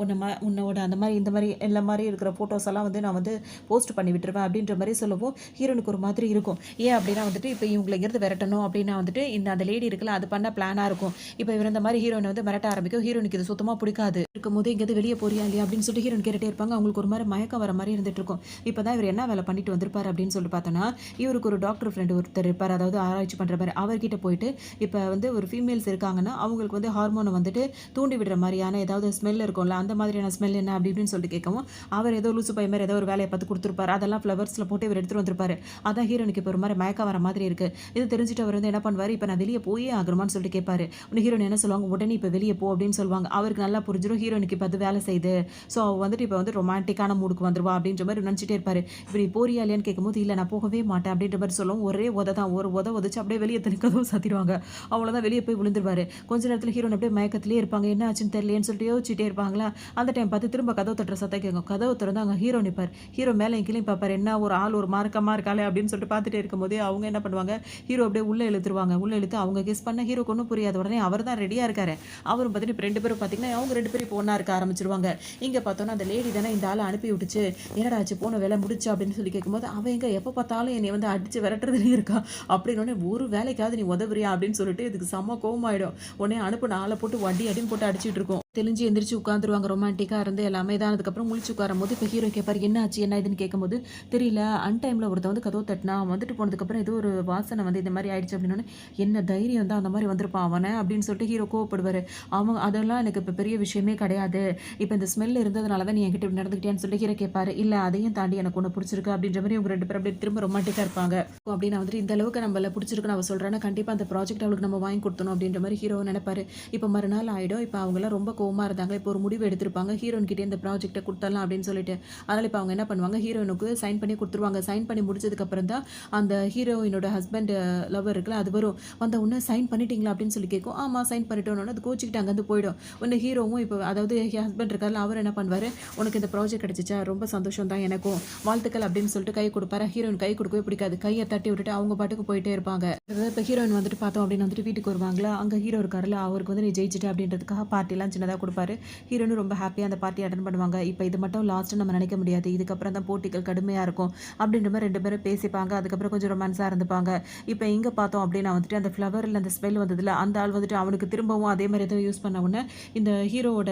உன்னோட அந்த மாதிரி இந்த மாதிரி எல்லா மாதிரி இருக்கிற போட்டோஸ் எல்லாம் வந்து நான் வந்து போஸ்ட் பண்ணி விட்டுருவேன் அப்படின்ற மாதிரி சொல்லவும் ஹீரோனுக்கு ஒரு மாதிரி இருக்கும். ஏன் அப்படின்னா வந்துட்டு இப்போ இவங்களை இருந்து விரட்டணும் அப்படின்னா வந்துட்டு அந்த லேடி இருக்குல்ல அது பண்ண பிளானா இருக்கும். இப்போ இவர் இந்த மாதிரி ஹீரோயின் வந்து மிரட்ட ஆரம்பிக்கும். ஹீரோனுக்கு இது சுத்தமா பிடிக்காது. இருக்கும்போது இங்கேருந்து வெளியே போறியா இல்லையா அப்படின்னு சொல்லிட்டு ஹீரோயின் கேட்டுட்டே இருப்பாங்க. அவங்களுக்கு ஒரு மாதிரி மயக்கம் வர மாதிரி இருந்துட்டு இருக்கும். இப்பதான் இவர் என்ன வேலை பண்ணிட்டு வந்திருப்பாரு அப்படின்னு சொல்லிட்டு பார்த்தோன்னா இவருக்கு ஒரு டாக்டர் ஃப்ரெண்ட் ஒருத்தர் இருப்பார். அதாவது ஆராய்ச்சி பண்ற மாதிரி அவர்கிட்ட போயிட்டு இப்போ வந்து ஒரு ஃபீமேல்ஸ் இருக்காங்கன்னா அவங்களுக்கு வந்து ஹார்மோனை வந்துட்டு தூண்டி விடுற மாதிரியான ஏதாவது ஸ்மெல் இருக்கும்ல அந்த மாதிரியான ஸ்மெல் என்ன அப்படி இப்படின்னு சொல்லிட்டு கேட்கவும் அவர் ஏதோ லூசு பை மாதிரி ஏதோ ஒரு வேலையை பார்த்து கொடுத்துருப்பாரு. அதெல்லாம் ஃப்ளவர்ஸ்ல போட்டு இவர் எடுத்துட்டு வந்திருப்பாரு. அதான் ஹீரோனுக்கு இப்போ ஒரு மாதிரி மயக்கம் வர மாதிரி இருக்கு. இது தெரிஞ்சுட்டு அவர் வந்து என்ன பண்ணுவாரு. இப்போ நான் வெளியே போயே ஆகணுமான்னு சொல்லிட்டு கேட்பாரு. உடனே ஹீரோன் என்ன சொல்லுவாங்க. உடனே இப்போ வெளியே போ அப்படின்னு சொல்லுவாங்க. அவருக்கு நல்லா புரிஞ்சிடும் ஹீரோனுக்கு இப்போ அது வேலை செய்யுது. ஸோ வந்துட்டு இப்போ வந்து ரொமான்டிக்கான மூடுக்கு வந்துருவா அப்படின்ற மாதிரி நினச்சிட்டே இருப்பாரு. இப்படி போறியா இல்லையான்னு கேட்கும்போது இல்லை நான் போகவே மாட்டேன் அப்படின்ற மாதிரி சொல்லுவோம். ஒரே உத தான் ஒரு உதச்சு அப்படியே வெளியே கதவு சாத்திடுவாங்க. அவ்வளோதான் வெளியே போய் விழுந்துருவாரு. கொஞ்ச நேரத்தில் ஹீரோன் அப்படியே மயக்கத்திலே இருப்பாங்க. என்ன ஆச்சுன்னு தெரியலேன்னு சொல்லிட்டு யோசிச்சுட்டே இருப்பாங்களா. அந்த டைம் பார்த்து திரும்ப கதவு தட்டுற சத்தம் கேட்கும். கதவு திறந்து அங்கே ஹீரோ நிற்பார். ஹீரோ மேலே எங்கேயும் பார்ப்பாரு. என்ன ஒரு ஆள் ஒரு மார்க்கமாக இருக்காளே அப்படின்னு சொல்லிட்டு பார்த்துட்டே இருக்கும்போதே அவங்க என்ன பண்ணுவாங்க. ஹீரோ அப்படியே உள்ள இழுத்துருவாங்க. உள்ள இழுத்து அவங்க கெஸ் பண்ண ஹீரோக்கு ஒன்றும் புரியாது. உடனே அவர் தான் ரெடியாக இருக்காரு. அவரும் பார்த்துட்டு இப்போ 2 பேரும் பார்த்தீங்கன்னா அவங்க 2 பேரும் இப்போ ஒன்றா இருக்க ஆரம்பிச்சிருவாங்க. இங்கே பார்த்தோன்னா அந்த லேடி தானே இந்த ஆளை அனுப்பி விட்டுச்சு. என்னடா ஆச்சு போன வேலை முடிச்சு அப்படின்னு சொல்லி கேட்கும்போது அவன் எங்கே எப்போ பார்த்தாலும் என்னை வந்து அடிச்சு விரட்டுறதுலேயே இருக்கா அப்படின்னு ஒரு வேலைக்காவது நீ உதவுறியா அப்படின்னு சொல்லிட்டு இதுக்கு செம்ம கோவமாயிடும். உடனே அனுப்பு ஆளை போட்டு வண்டி அடின்னு போட்டு அடிச்சுட்டு இருக்கும். தெளிஞ்சு எந்திரிச்சு உட்காந்துருவாங்க. ரொமான்டிக்கா இருந்து எல்லாமே இதானதுக்கப்புறம் முழிச்சு உட்காரும்போது, இப்ப ஹீரோ கேட்பாரு, "என்ன ஆச்சு? என்ன ஏதுன்னு?" கேட்கும்போது, "தெரியல. அன்டைம்ல ஒருத்தன் வந்து கதவ தட்டுனா. அவன் வந்துட்டு போனதுக்கப்புறம் ஏதோ ஒரு வாசனை வந்து இந்த மாரி ஆயிடுச்சு." அப்படின்னோனே, "என்ன தைரியம் தான் அந்த மாரி வந்திருப்பான் அவன." அப்படின்னு சொல்லிட்டு ஹீரோ கோவப்படுவாரு. அவன் அதெல்லாம் எனக்கு இப்ப பெரிய விஷயமே கிடையாது. இப்ப இந்த ஸ்மெல் இருந்ததுனால தான் நீ என்கிட்ட இப்படி நடந்துக்கிட்டியான்னு சொல்லிட்டு ஹீரோ கேட்பாரு. "இல்ல அதையும் தாண்டி எனக்கு உன்ன புடிச்சிருக்கு." அப்படின்ற மாரி இவங்க 2 பேரும் அப்படியே திரும்ப ரொமான்டிக்கா இருப்பாங்க. அப்படின்னு வந்துட்டு இந்த அளவுக்கு நம்மள புடிச்சிருக்குன்னு அவ சொல்றான்னா, கண்டிப்பா அந்த ப்ராஜெக்ட் அவளுக்கு நம்ம வாங்கி குடுத்தணும் அப்படின்ற மாரி ஹீரோ நெனைப்பாரு. இப்ப மறுநாள் ஆயிடும். இப்ப அவங்கலாம் ரொம்ப கோவமா இருந்தாங்க. இப்போ ஒரு முடிவு எடுத்திருப்பாங்க. ஹீரோயின் கிட்டயே இந்த ப்ராஜெக்ட்ட குடுத்தரலாம் அப்படின்னு சொல்லிட்டு. அதனால இப்ப அவங்க என்ன பண்ணுவாங்க, ஹீரோயினுக்கு சைன் பண்ணி குடுத்துருவாங்க. சைன் பண்ணி முடிச்சதுக்கு அப்புறம் தான் அந்த ஹீரோயினோட ஹஸ்பண்ட் லவர் இருக்குல்ல, அது வரும். வந்த உடனே "சைன் பண்ணிட்டீங்களா?" அப்படின்னு சொல்லி கேட்கும். "ஆமா சைன் பண்ணிட்டோம்னோனே" அது கோச்சுக்கிட்டு அங்கருந்து போயிடும். உடனே ஹீரோவும் இப்போ அதாவது ஹஸ்பண்ட் இருக்கார்ல, அவர் என்ன பண்ணுவாரு, "உனக்கு இந்த ப்ராஜெக்ட் கிடைச்சுச்சா? ரொம்ப சந்தோஷம் தான் எனக்கும். வாழ்த்துக்கள்" அப்படின்னு சொல்லிட்டு கை குடுப்பாரு. ஹீரோயின் கை குடுக்கவே பிடிக்காது. கைய தட்டி விட்டுட்டு அவங்க பாட்டுக்கு போயிட்டே இருப்பாங்க. அதாவது இப்ப ஹீரோயின் வந்துட்டு பார்த்தோம் அப்படின்னு வந்துட்டு வீட்டுக்கு வருவாங்களா, அங்க ஹீரோ இருக்காருல்ல, அவருக்கு வந்து "நீ ஜெயிச்சுட்ட" அப்படின்றதுக்காக பார்ட்டிலாம் சின்னதா குடுப்பாரு. ஹீரோனும் ரொம்ப ஹாப்பியா அந்த பார்ட்டி அட்டெண்ட் பண்ணுவாங்க. இப்ப இது மட்டும் லாஸ்ட்ன்னு நம்ம நினைக்க முடியாது. இதுக்கப்புறம் தான் போட்டிகள் கடுமையா இருக்கும். அப்படின்ற மாரி 2 பேரும் பேசிப்பாங்க. அதுக்கப்புறம் கொஞ்சம் ரொமான்ஸா இருந்துப்பாங்க. இப்ப இங்க பார்த்தோம் அப்படின்னா வந்துட்டு அந்த ஃப்ளவர்ல அந்த ஸ்மெல் வந்ததுல, அந்த ஆள் வந்துட்டு அவனுக்கு திரும்பவும் அதே மாரி ஏதோ யூஸ் பண்ண உடனே, இந்த ஹீரோவோட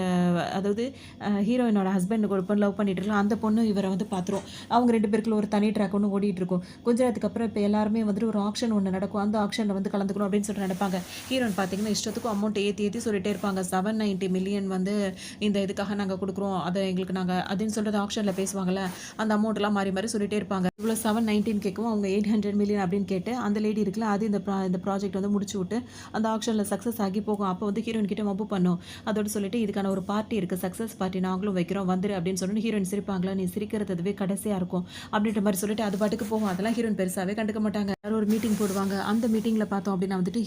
அதாவது ஹீரோயினோட ஹஸ்பண்டுக்கு ஒரு பொண்ணு லவ் பண்ணிட்டு இருக்கலாம். அந்த பொண்ணு இவர வந்து பார்த்துரும். அவங்க 2 பேருக்குள்ள ஒரு தனி ட்ராக் ஒண்ணு ஓடிட்டு இருக்கும். கொஞ்ச நேரத்துக்கு அப்புறம் இப்ப எல்லாருமே வந்துட்டு ஒரு ஆக்ஷன் ஒண்ணு நடக்கும். அந்த ஆக்ஷன்ல வந்து கலந்துக்கணும் அப்படின்னு சொல்லிட்டு நினைப்பாங்க. ஹீரோயின் பார்த்தீங்கன்னா, இஷ்டத்துக்கும் அமௌண்ட் ஏத்தி ஏத்தி சொல்லிட்டே இருப்பாங்க. 790 மில்லியன் வந்து இந்த இதுக்காக நாங்க குடுக்குறோம். அத எங்களுக்கு நாங்க அதுன்னு சொல்றது ஆக்ஷன்ல பேசுவாங்கல்ல. அந்த அமௌண்ட்லாம் மாறி மாறி சொல்லிட்டே இருப்பாங்க. இவ்ளோ 719 கேட்கவும் அவங்க 800 மில்லியன் அப்படின்னு கேட்டு, அந்த லேடி இருக்குல்ல, அது இந்த ப்ராஜெக்ட் வந்து முடிச்சு விட்டு, அந்த ஆக்ஷன்ல சக்சஸ் ஆகி போகும். அப்போ வந்து ஹீரோயின் கிட்ட வம்பு பண்ணும். அதோட சொல்லிட்டு இதுக்கான ஒரு பார்ட்டி இருக்கு. சக்சஸ் பார்ட்டி நாங்களும் வைக்கிறோம். வந்துரு அப்படின்னு சொன்னோனே ஹீரோயின் சிரிப்பாங்களா, நீ சிரிக்கிறது அதுவே கடைசியா இருக்கும். அப்படின்ற மாரி சொல்லிட்டு அது பாட்டுக்கு போகும். அதெல்லாம் ஹீரோயின் பெருசாவே கண்டுக்க மாட்டாங்க. எல்லாரும் ஒரு மீட்டிங் போடுவாங்க. அந்த மீட்டிங்ல பார்த்தோம் அப்படின்னா வந்துட்டு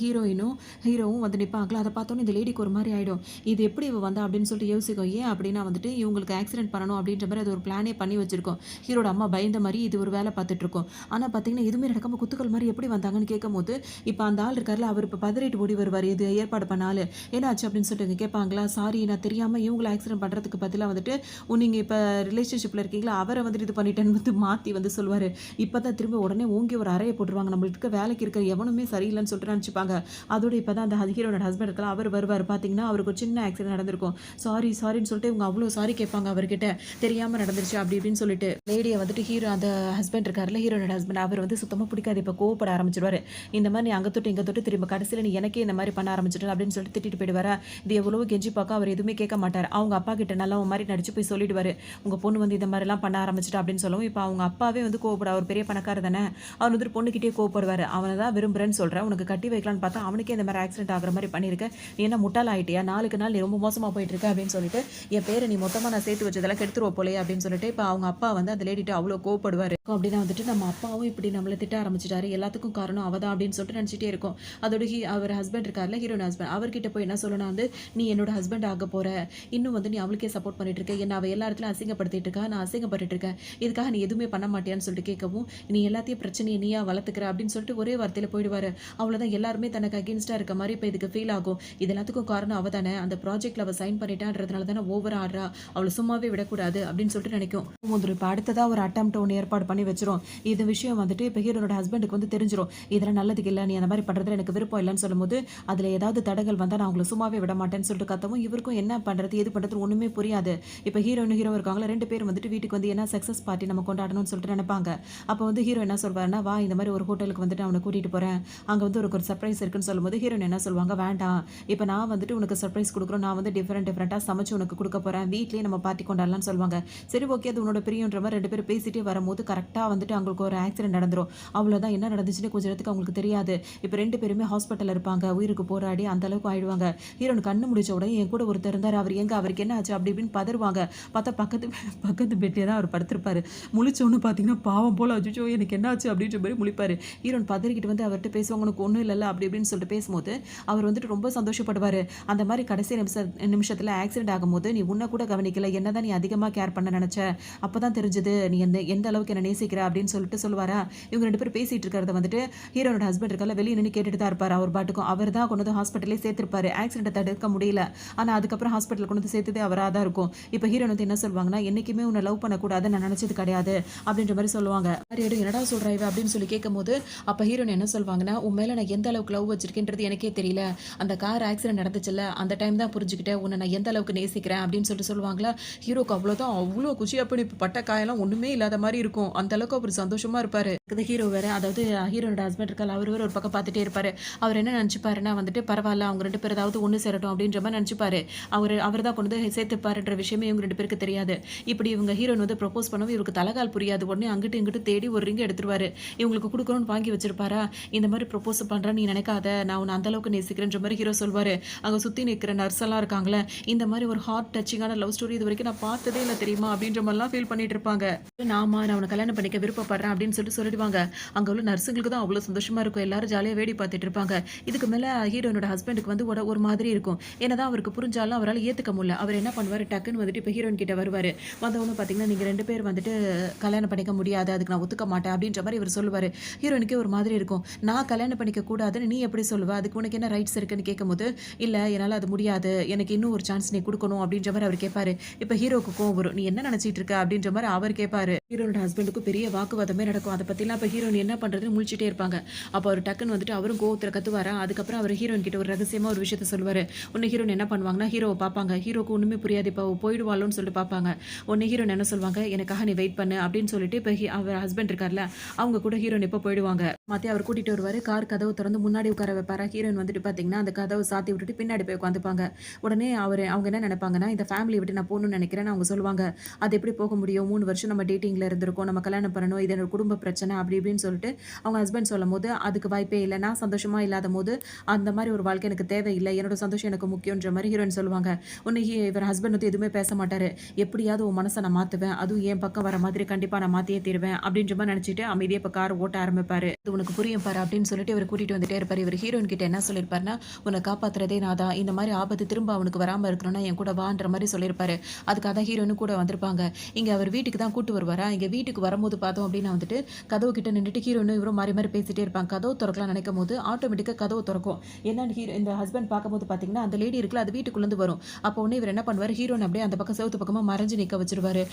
ஹீரோவும் வந்து நிப்பாங்களா. அத பார்த்தோனே இந்த லேடிக்கு ஒரு மாரி ஆயிடும். இது எப்படி இவ வந்தா அப்படின்னு சொல்லிட்டு யோசிக்கும். ஏன் அப்படின்னா வந்துட்டு இவங்களுக்கு ஆக்சிடென்ட் பண்ணணும் அப்படின்ற மாரி அது ஒரு பிளானே பண்ணி வச்சிருக்கும். ஹீரோட அம்மா பயந்த மாரி இது ஒரு வேல பார்த்துட்டு இருக்கும். ஆனா பார்த்தீங்கன்னா, எதுவுமே நடக்காம குத்துக்கள் மாரி எப்படி வந்தாங்கன்னு கேட்கும்போது, இப்ப அந்த ஆள் இருக்கார்ல, அவர் இப்ப பதறிட்டு ஓடி வருவாரு. இது ஏற்பாடு பண்ண ஆளு. "என்னாச்சு?" அப்படின்னு சொல்லிட்டு கேட்பாங்களா. "சாரி நான் தெரியாம இவங்கள ஆக்சிடென்ட் பண்றதுக்கு பதிலா வந்துட்டு, நீங்க இப்ப ரிலேஷன்ஷிப்ல இருக்கீங்களா, அவர வந்துட்டு இது பண்ணிட்டேன்னு" வந்து மாத்தி வந்து சொல்லுவாரு. இப்பதான் திரும்ப உடனே ஓங்கி ஒரு அறைய போட்டுருவாங்க. நம்மளுக்கு இருக்க வேலைக்கு இருக்கிற எவனுமே சரியில்லன்னு சொல்லிட்டு நினைச்சுப்பாங்க. அதோட இப்பதான் அந்த ஹீரோனோட ஹஸ்பண்ட் இருக்கலாம், அவர் வருவாரு. பார்த்தீங்கன்னா, அவருக்கு ஒரு சின்ன ஆக்சிடென்ட் நடந்திருக்கும். சாரின்னு சொல்லிட்டு இவங்க அவ்ளோ சாரி கேட்பாங்க அவர்கிட்ட. தெரியாம நடந்துருச்சு அப்படி இப்படின்னு சொல்லிட்டு. லேடிய வந்துட்டு ஹீரோ அந்த ஹஸ்பண்ட் இருக்கார்ல, ஹீரோனோட ஹஸ்பண்ட் அவர் வந்து சுத்தமா பிடிக்காது. இப்ப கோவப்பட ஆரம்பிச்சுருவாரு. இந்த மாரி நீ அங்க தொட்டு இங்க தொட்டு திரும்ப கடைசியில நீ எனக்கே இந்த மாரி பண்ண ஆரம்பிச்சுட்ட அப்படின்னு சொல்லிட்டு திட்டிட்டு போயிடுவாரா. இது எவ்வளவோ கெஞ்சி பார்க்க அவர் எதுவுமே கேட்க மாட்டாரு. அவங்க அப்பா கிட்ட நல்லா ஒரு மாரி நடிச்சு போய் சொல்லிடுவாரு. உங்க பொண்ணு வந்து இந்த மாரிலாம் பண்ண ஆரம்பிச்சுட்டா அப்படின்னு சொல்லவும், இப்ப அவங்க அப்பாவே வந்து கோவப்பட அவர் பெரிய பணக்காரர் தானே. அவர் வந்துட்டு பொண்ணுகிட்டயே கோவப்படுவாரு. அவன தான் விரும்புறேன்னு சொல்றேன். உனக்கு கட்டி வைக்கலான்னு பார்த்தா அவனுக்கே இந்த மாரி ஆக்சிடென்ட் ஆகுற மாரி பண்ணியிருக்க. நீ என்ன முட்டாள் ஆயிட்டியா? நாளுக்கு நாள் நீ ரொம்ப மோசமா போயிட்டு இருக்க அப்படின்னு சொல்லிட்டு, என் பேர நீ மொத்தமா நான் சேர்த்து வச்சதெல்லாம் கெடுத்துருவ போலயே அப்படின்னு சொல்லிட்டு, இப்ப அவங்க அப்பா வந்து அந்த லேடிட்ட அவ்ளோ கோவப்படுவாரு. அப்படின்னா வந்துட்டு நம்ம அப்பாவும் இப்படி நம்மள திட்ட ஆரம்பிச்சுட்டாரு. எல்லாத்துக்கும் காரணம் அவ தான் அப்படின்னு சொல்லிட்டு நினைச்சிட்டே இருக்கும். அதோட அவர் ஹஸ்பண்ட் இருக்கார்ல, ஹீரோயின் ஹஸ்பண்ட். அவர்கிட்ட போய் என்ன சொல்லணும்னா வந்து, "நீ என்னோட ஹஸ்பண்ட் ஆக போற. இன்னும் வந்து நீ அவளுக்கே சப்போர்ட் பண்ணிட்டு இருக்க. என்ன அவ எல்லா இடத்துலயும் அசிங்கப்படுத்திட்டு இருக்கா. நான் அசிங்கப்பட்டுட்டு இருக்கேன். இதுக்காக நீ எதுவுமே பண்ண மாட்டியான்னு" சொல்லிட்டு கேட்கவும், "நீ எல்லாத்தையும் பிரச்சனைய நீயா வளர்த்துக்கிற" அப்படின்னு சொல்லிட்டு ஒரே வார்த்தையில போயிடுவாரு. அவ்வளோதான் எல்லாருமே தனக்கு அகைன்ஸ்டா இருக்க மாரி இப்ப இதுக்கு ஃபீல் ஆகும். இது எல்லாத்துக்கும் காரணம் அவ தானே. அந்த ப்ராஜெக்ட்ல அவ சைன் பண்ணிட்டான்றதுனால தானே ஓவரா ஆடுறா. அவள சும்மாவே விடக்கூடாது அப்படின்னு சொல்லிட்டு நினைக்கும். இப்ப அடுத்ததா ஒரு அட்டெம்ப்ட் ஒண்ணு ஏற்பாடு பண்ணி வச்சிரும். இது விஷயம் வந்துட்டு இப்ப ஹீரோனோட ஹஸ்பண்டுக்கு வந்து தெரிஞ்சிரும். இதெல்லாம் நல்லதுக்கு இல்ல. நீ அந்த மாரி பண்றதுல எனக்கு விருப்பம் இல்லன்னு சொல்லும்போது, அதுல ஏதாவது தடங்கல் வந்தா நான் உங்கள சும்மாவே விட மாட்டேன்னு சொல்லிட்டு கத்தவும், இவருக்கும் என்ன பண்றது, ஏது பண்றதுன்னு ஒண்ணுமே புரியாது. இப்ப ஹீரோ இருக்காங்கல்ல 2 பேரும் வந்துட்டு வீட்டுக்கு வந்து ஏன்னா சக்சஸ் பார்ட்டி நம்ம கொண்டாடணும்னு சொல்லிட்டு நினைப்பாங்க. அப்ப வந்து ஹீரோ என்ன சொல்வாருன்னா, "வா இந்த மாரி ஒரு ஹோட்டலுக்கு வந்துட்டு அவன கூட்டிட்டு போறேன். அங்க வந்து ஒரு சர்ப்ரைஸ் இருக்குன்னு" சொல்லும்போது, ஹீரோயின் என்ன சொல்வாங்க, "வேண்டாம். இப்ப நான் வந்துட்டு உனக்கு சர்ப்ரைஸ் குடுக்குறோம். நான் வந்து டிஃபரெண்டா சமைச்சு உனக்கு குடுக்க போறேன். வீட்லயே நம்ம பார்ட்டி கொண்டாடலாம்னு" சொல்வாங்க. சரி ஓகே அது உன்னோட பிரியம்ன்ற மாரி 2 பேரும் பேசிட்டே வரும்போது கரெக்ட்டா வந்துட்டு அவங்களுக்கு ஒரு ஆக்சிடென்ட் நடந்துரும். அவ்வளோதான் என்ன நடந்துச்சுன்னு கொஞ்ச நேரத்துக்கு அவங்களுக்கு தெரியாது. இப்ப 2 பேருமே ஹாஸ்பிட்டல்ல இருப்பாங்க. உயிருக்கு போராடி அந்த அளவுக்கு ஆயிடுவாங்க. ஹீரோயின் கண்ணு முழிச்ச உடனே என் கூட ஒருத்தர் இருந்தாரு. அவர் எங்க? அவருக்கு என்ன ஆச்சு? அப்படி இப்படின்னு பதறுவாங்க. பார்த்தா பக்கத்து பெட்லயே தான் அவர் படுத்திருப்பாரு. முழிச்சோன்னு பார்த்தீங்கன்னா, பாவம் போல அச்சச்சோ! எனக்கு என்ன ஆச்சு? அப்படின்ற மாரி முழிப்பாரு. ஹீரோயின் பதறிக்கிட்டு வந்து அவர்ட்ட பேசுவாங்க. உனக்கு ஒண்ணும் இல்லல்ல அப்படி இப்படின்னு சொல்லிட்டு பேசும்போது, அவர் வந்துட்டு ரொம்ப சந்தோஷப்படுவாரு. அந்த மாரி கடைசி நிமிஷத்துல ஆக்சிடென்ட் ஆகும்போது, "நீ உன்ன கூட கவனிக்கல. என்னதான் நீ அதிகமா கேர் பண்ண நெனச்ச. அப்பதான் தெரிஞ்சது நீ எந்த அளவுக்கு என்ன நேசிக்கிற" அப்படின்னு சொல்லிட்டு சொல்லுவாரா. இவங்க 2 பேரும் பேசிட்டு இருக்கிறத வந்துட்டு ஹீரோனோட ஹஸ்பண்ட் இருக்கார்ல வெளிய நின்னு கேட்டுட்டு தான் இருப்பாரு. அவர் பாட்டுக்கும். அவர் தான் கொண்டு வந்து ஹாஸ்பிட்டல்லே சேர்த்திருப்பாரு. ஆக்சிடென்ட்ட தடுக்க முடியல. ஆனா அதுக்கப்புறம் ஹாஸ்பிட்டல் கொண்டு வந்து சேர்த்ததே அவரா தான் இருக்கும். இப்ப ஹீரோயின் வந்து என்ன சொல்வாங்கன்னா, "என்னைக்குமே உன்ன லவ் பண்ணக்கூடாதுன்னு நான் நெனச்சது கிடையாது" அப்படின்ற மாரி சொல்லுவாங்க. "என்னடா சொல்றா இவ?" அப்படின்னு சொல்லி கேட்கும்போது, அப்ப ஹீரோயின் என்ன சொல்வாங்கன்னா, "உன் மேல நான் எந்த அளவுக்கு லவ் வச்சிருக்கேன்றது எனக்கே தெரியல. அந்த கார் ஆக்சிடென்ட் நடந்துச்சுல்ல, அந்த டைம் தான் புரிஞ்சுக்கிட்டேன். புரிஞ்சுக்கிட்ட, உன்னை நான் எந்த அளவுக்கு நேசிக்கிறேன் அப்படின்னு சொல்லிட்டு சொல்லுவாங்களா, ஹீரோக்கு அவ்வளோதான் அவ்வளோ குஷி அப்படி பட்ட காயெல்லாம் ஒண்ணுமே இல்லாத மாரி இருக்கும். அந்த அளவுக்கு அவரு சந்தோஷமா இருப்பாரு. இந்த ஹீரோ வேற அதாவது ஹீரோனோட ஹஸ்பண்ட் இருக்கார்ல, அவரு வேற ஒரு பக்கம் பார்த்துட்டே இருப்பாரு. அவர் என்ன நெனச்சுப்பாருன்னா வந்துட்டு, பரவால்ல அவங்க 2 பேரும் ஏதாவது ஒண்ணு சேரட்டும் அப்படின்ற மாரி நெனச்சுப்பாரு. அவர் தான் கொண்டு வந்து சேர்த்துப்பாருன்ற விஷயமே இவங்க 2 பேருக்கு தெரியாது. இப்படி இவங்க ஹீரோயின் வந்து ப்ரொபோஸ் பண்ணவும் இவருக்கு தலகால் புரியாது. உடனே அங்கிட்டு இங்கிட்டு தேடி ஒரு ரிங் எடுத்துருவாரு. இவங்களுக்கு குடுக்கணும்னு வாங்கி வச்சிருப்பாரா, இந்த மாரி ப்ரொபோஸ் பண்றேன்னு நீ நினைக்காத, நான் உன்ன அந்த அளவுக்கு நேசிக்கிறேன்ற மாரி ஹீரோ சொல்வாரு. அங்க சுத்தி நிக்கிற நர்ஸ் எல்லாம் இருக்காங்கல்ல, இந்த மாரி ஒரு ஹார்ட் டச்சிங்கான லவ் ஸ்டோரி இதுவரைக்கும் நான் பார்த்ததே இல்ல தெரியுமா? அப்படின்ற மாரிலாம் ஃபீல் பண்ணிட்டு இருப்பாங்க. நான் உன்ன கல்யாணம் பண்ணிக்க விருப்பப்படுறேன் அப்படின்னு சொல்லிடுவாங்க. அங்க உள்ள நர்ஸுங்களுக்கு தான் அவ்வளோ சந்தோஷமா இருக்கும். எல்லாரும் ஜாலியா வேடி பார்த்துட்டு இருப்பாங்க. இதுக்கு மேல ஹீரோயினோட ஹஸ்பண்டுக்கு வந்து ஒரு மாதிரி இருக்கும். என்னதான் அவருக்கு புரிஞ்சாலும் அவரால ஏத்துக்க முடியல. அவர் என்ன பண்ணுவாரு, டக்குன்னு வந்துட்டு இப்ப ஹீரோயின் கிட்ட வருவாரு. வந்தவொன்னே பார்த்தீங்கன்னா, நீங்க 2 பேர் வந்துட்டு கல்யாணம் பண்ணிக்க முடியாது. அதுக்கு நான் ஒத்துக்க மாட்டேன் அப்படின்ற மாரி இவர் சொல்லுவாரு. ஹீரோயினுக்கே ஒரு மாதிரி இருக்கும். நான் கல்யாணம் பண்ணிக்க கூடாதுன்னு நீ எப்படி சொல்லுவ? அதுக்கு உனக்கு என்ன ரைட்ஸ் இருக்குன்னு கேட்கும்போது, இல்ல என்னால அது முடியாது. எனக்கு இன்னும் ஒரு சான்ஸ் நீ குடுக்கணும் அப்படின்ற மாரி அவர் கேட்பாரு. இப்ப ஹீரோக்கு கோவம் வரும். நீ என்ன நினைச்சிட்டு இருக்க அப்படின்ற மாரி அவர் கேட்பாரு. ஹீரோனோட ஹஸ்பண்டுக்கும் பெரிய வாக்குவாதமே நடக்கும். அத பத்திலாம் இப்ப ஹீரோயின் என்ன பண்றதுன்னு முழிச்சிட்டே இருப்பாங்க. அப்ப அவர் டக்குன்னு வந்துட்டு அவரும் கோவத்துல கத்துவாரா. அதுக்கப்புறம் அவர் ஹீரோயின் கிட்ட ஒரு ரகசியமா ஒரு விஷயத்த சொல்லுவாரு. உடனே ஹீரோயின் என்ன பண்ணுவாங்கன்னா, ஹீரோவ பார்ப்பாங்க. ஹீரோக்கு ஒண்ணுமே புரியாது. இப்ப அவ போயிடுவாளோன்னு சொல்லிட்டு பார்ப்பாங்க. உடனே ஹீரோயின் என்ன சொல்லுவாங்க, எனக்காக நீ வெயிட் பண்ணு அப்படின்னு சொல்லிட்டு இப்ப அவர் ஹஸ்பண்ட் இருக்கார்ல, அவங்க கூட ஹீரோயின் இப்ப போயிடுவாங்க. மாத்தி அவர் கூட்டிட்டு வருவாரு. கார் கதவு திறந்து முன்னாடி உட்கார வைப்பாரா. ஹீரோயின் வந்துட்டு பாத்தீங்கன்னா அந்த கதவை சாத்தி விட்டுட்டு பின்னாடி போய் உட்காந்துப்பாங்க. உடனே அவங்க என்ன நினைப்பாங்கன்னா, இந்த ஃபேமிலி விட்டு நான் போகணும்னு நினைக்கிறேன்னு அவங்க சொல்லுவாங்க. அது எப்படி போக முடியும்? 3 வருஷம் நம்ம டேட்டிங்ல இருந்திருக்கோம். நம்ம கல்யாணம் பண்ணணும். இது என்னோட குடும்ப பிரச்சனை அப்படி இப்படின்னு சொல்லிட்டு அவங்க ஹஸ்பண்ட் சொல்லும்போது, அதுக்கு வாய்ப்பே இல்ல. நான் சந்தோஷமா இல்லாதபோது அந்த மாரி ஒரு வாழ்க்கை எனக்கு தேவையில்ல. என்னோட சந்தோஷம் எனக்கு முக்கியம்ன்ற மாரி ஹீரோயின் சொல்லுவாங்க. உடனே இவர் ஹஸ்பண்ட் வந்து எதுவுமே பேச மாட்டாரு. எப்படியாவது உன் மனச நான் மாத்துவேன். அதுவும் என் பக்கம் வர மாதிரி கண்டிப்பா நான் மாத்தியே தீருவேன் அப்படின்ற மாரி நினைச்சிட்டு அமைதியா இப்ப கார் ஓட்ட ஆரம்பிப்பாரு. இது உனக்கு புரியும் பாரு அப்படின்னு சொல்லிட்டு இவர் கூட்டிட்டு வந்துட்டே இருப்பாரு. இவர் ஹீரோயின் கிட்ட என்ன சொல்லியிருப்பாருன்னா, உன்னை காப்பாத்துறதே நான் தான். இந்த மாதிரி ஆபத்து திரும்ப அவனுக்கு வராம இருக்கணும்னா என் கூட வான்ற மாதிரி சொல்லியிருப்பாரு. அதுக்காக தான் ஹீரோயினும் கூட வந்திருப்பாங்க. இங்க அவர் வீட்டுக்கு தான் கூட்டு வருவாரா. இங்க வீட்டுக்கு வரும்போது பார்த்தோம் அப்படின்னா வந்துட்டு கதவு கிட்ட நின்னுட்டு ஹீரோயினும் இவரும் மாறி மாறி பேசிட்டே இருப்பாங்க. கதவு திறக்கலாம் நினைக்கும் போது ஆட்டோமேட்டிக்கா கதவு திறக்கும். என்னன்னு இந்த ஹஸ்பண்ட் பார்க்கும்போது பார்த்தீங்கன்னா, அந்த லேடி இருக்குல்ல அது வீட்டுக்குள்ள இருந்து வரும். அப்போ உடனே இவர் என்ன பண்ணுவாரு, ஹீரோயின் அப்படியே அந்த பக்கம் செவுத்து பக்கமா மறைஞ்சு நிக்க வச்சிருவாரு.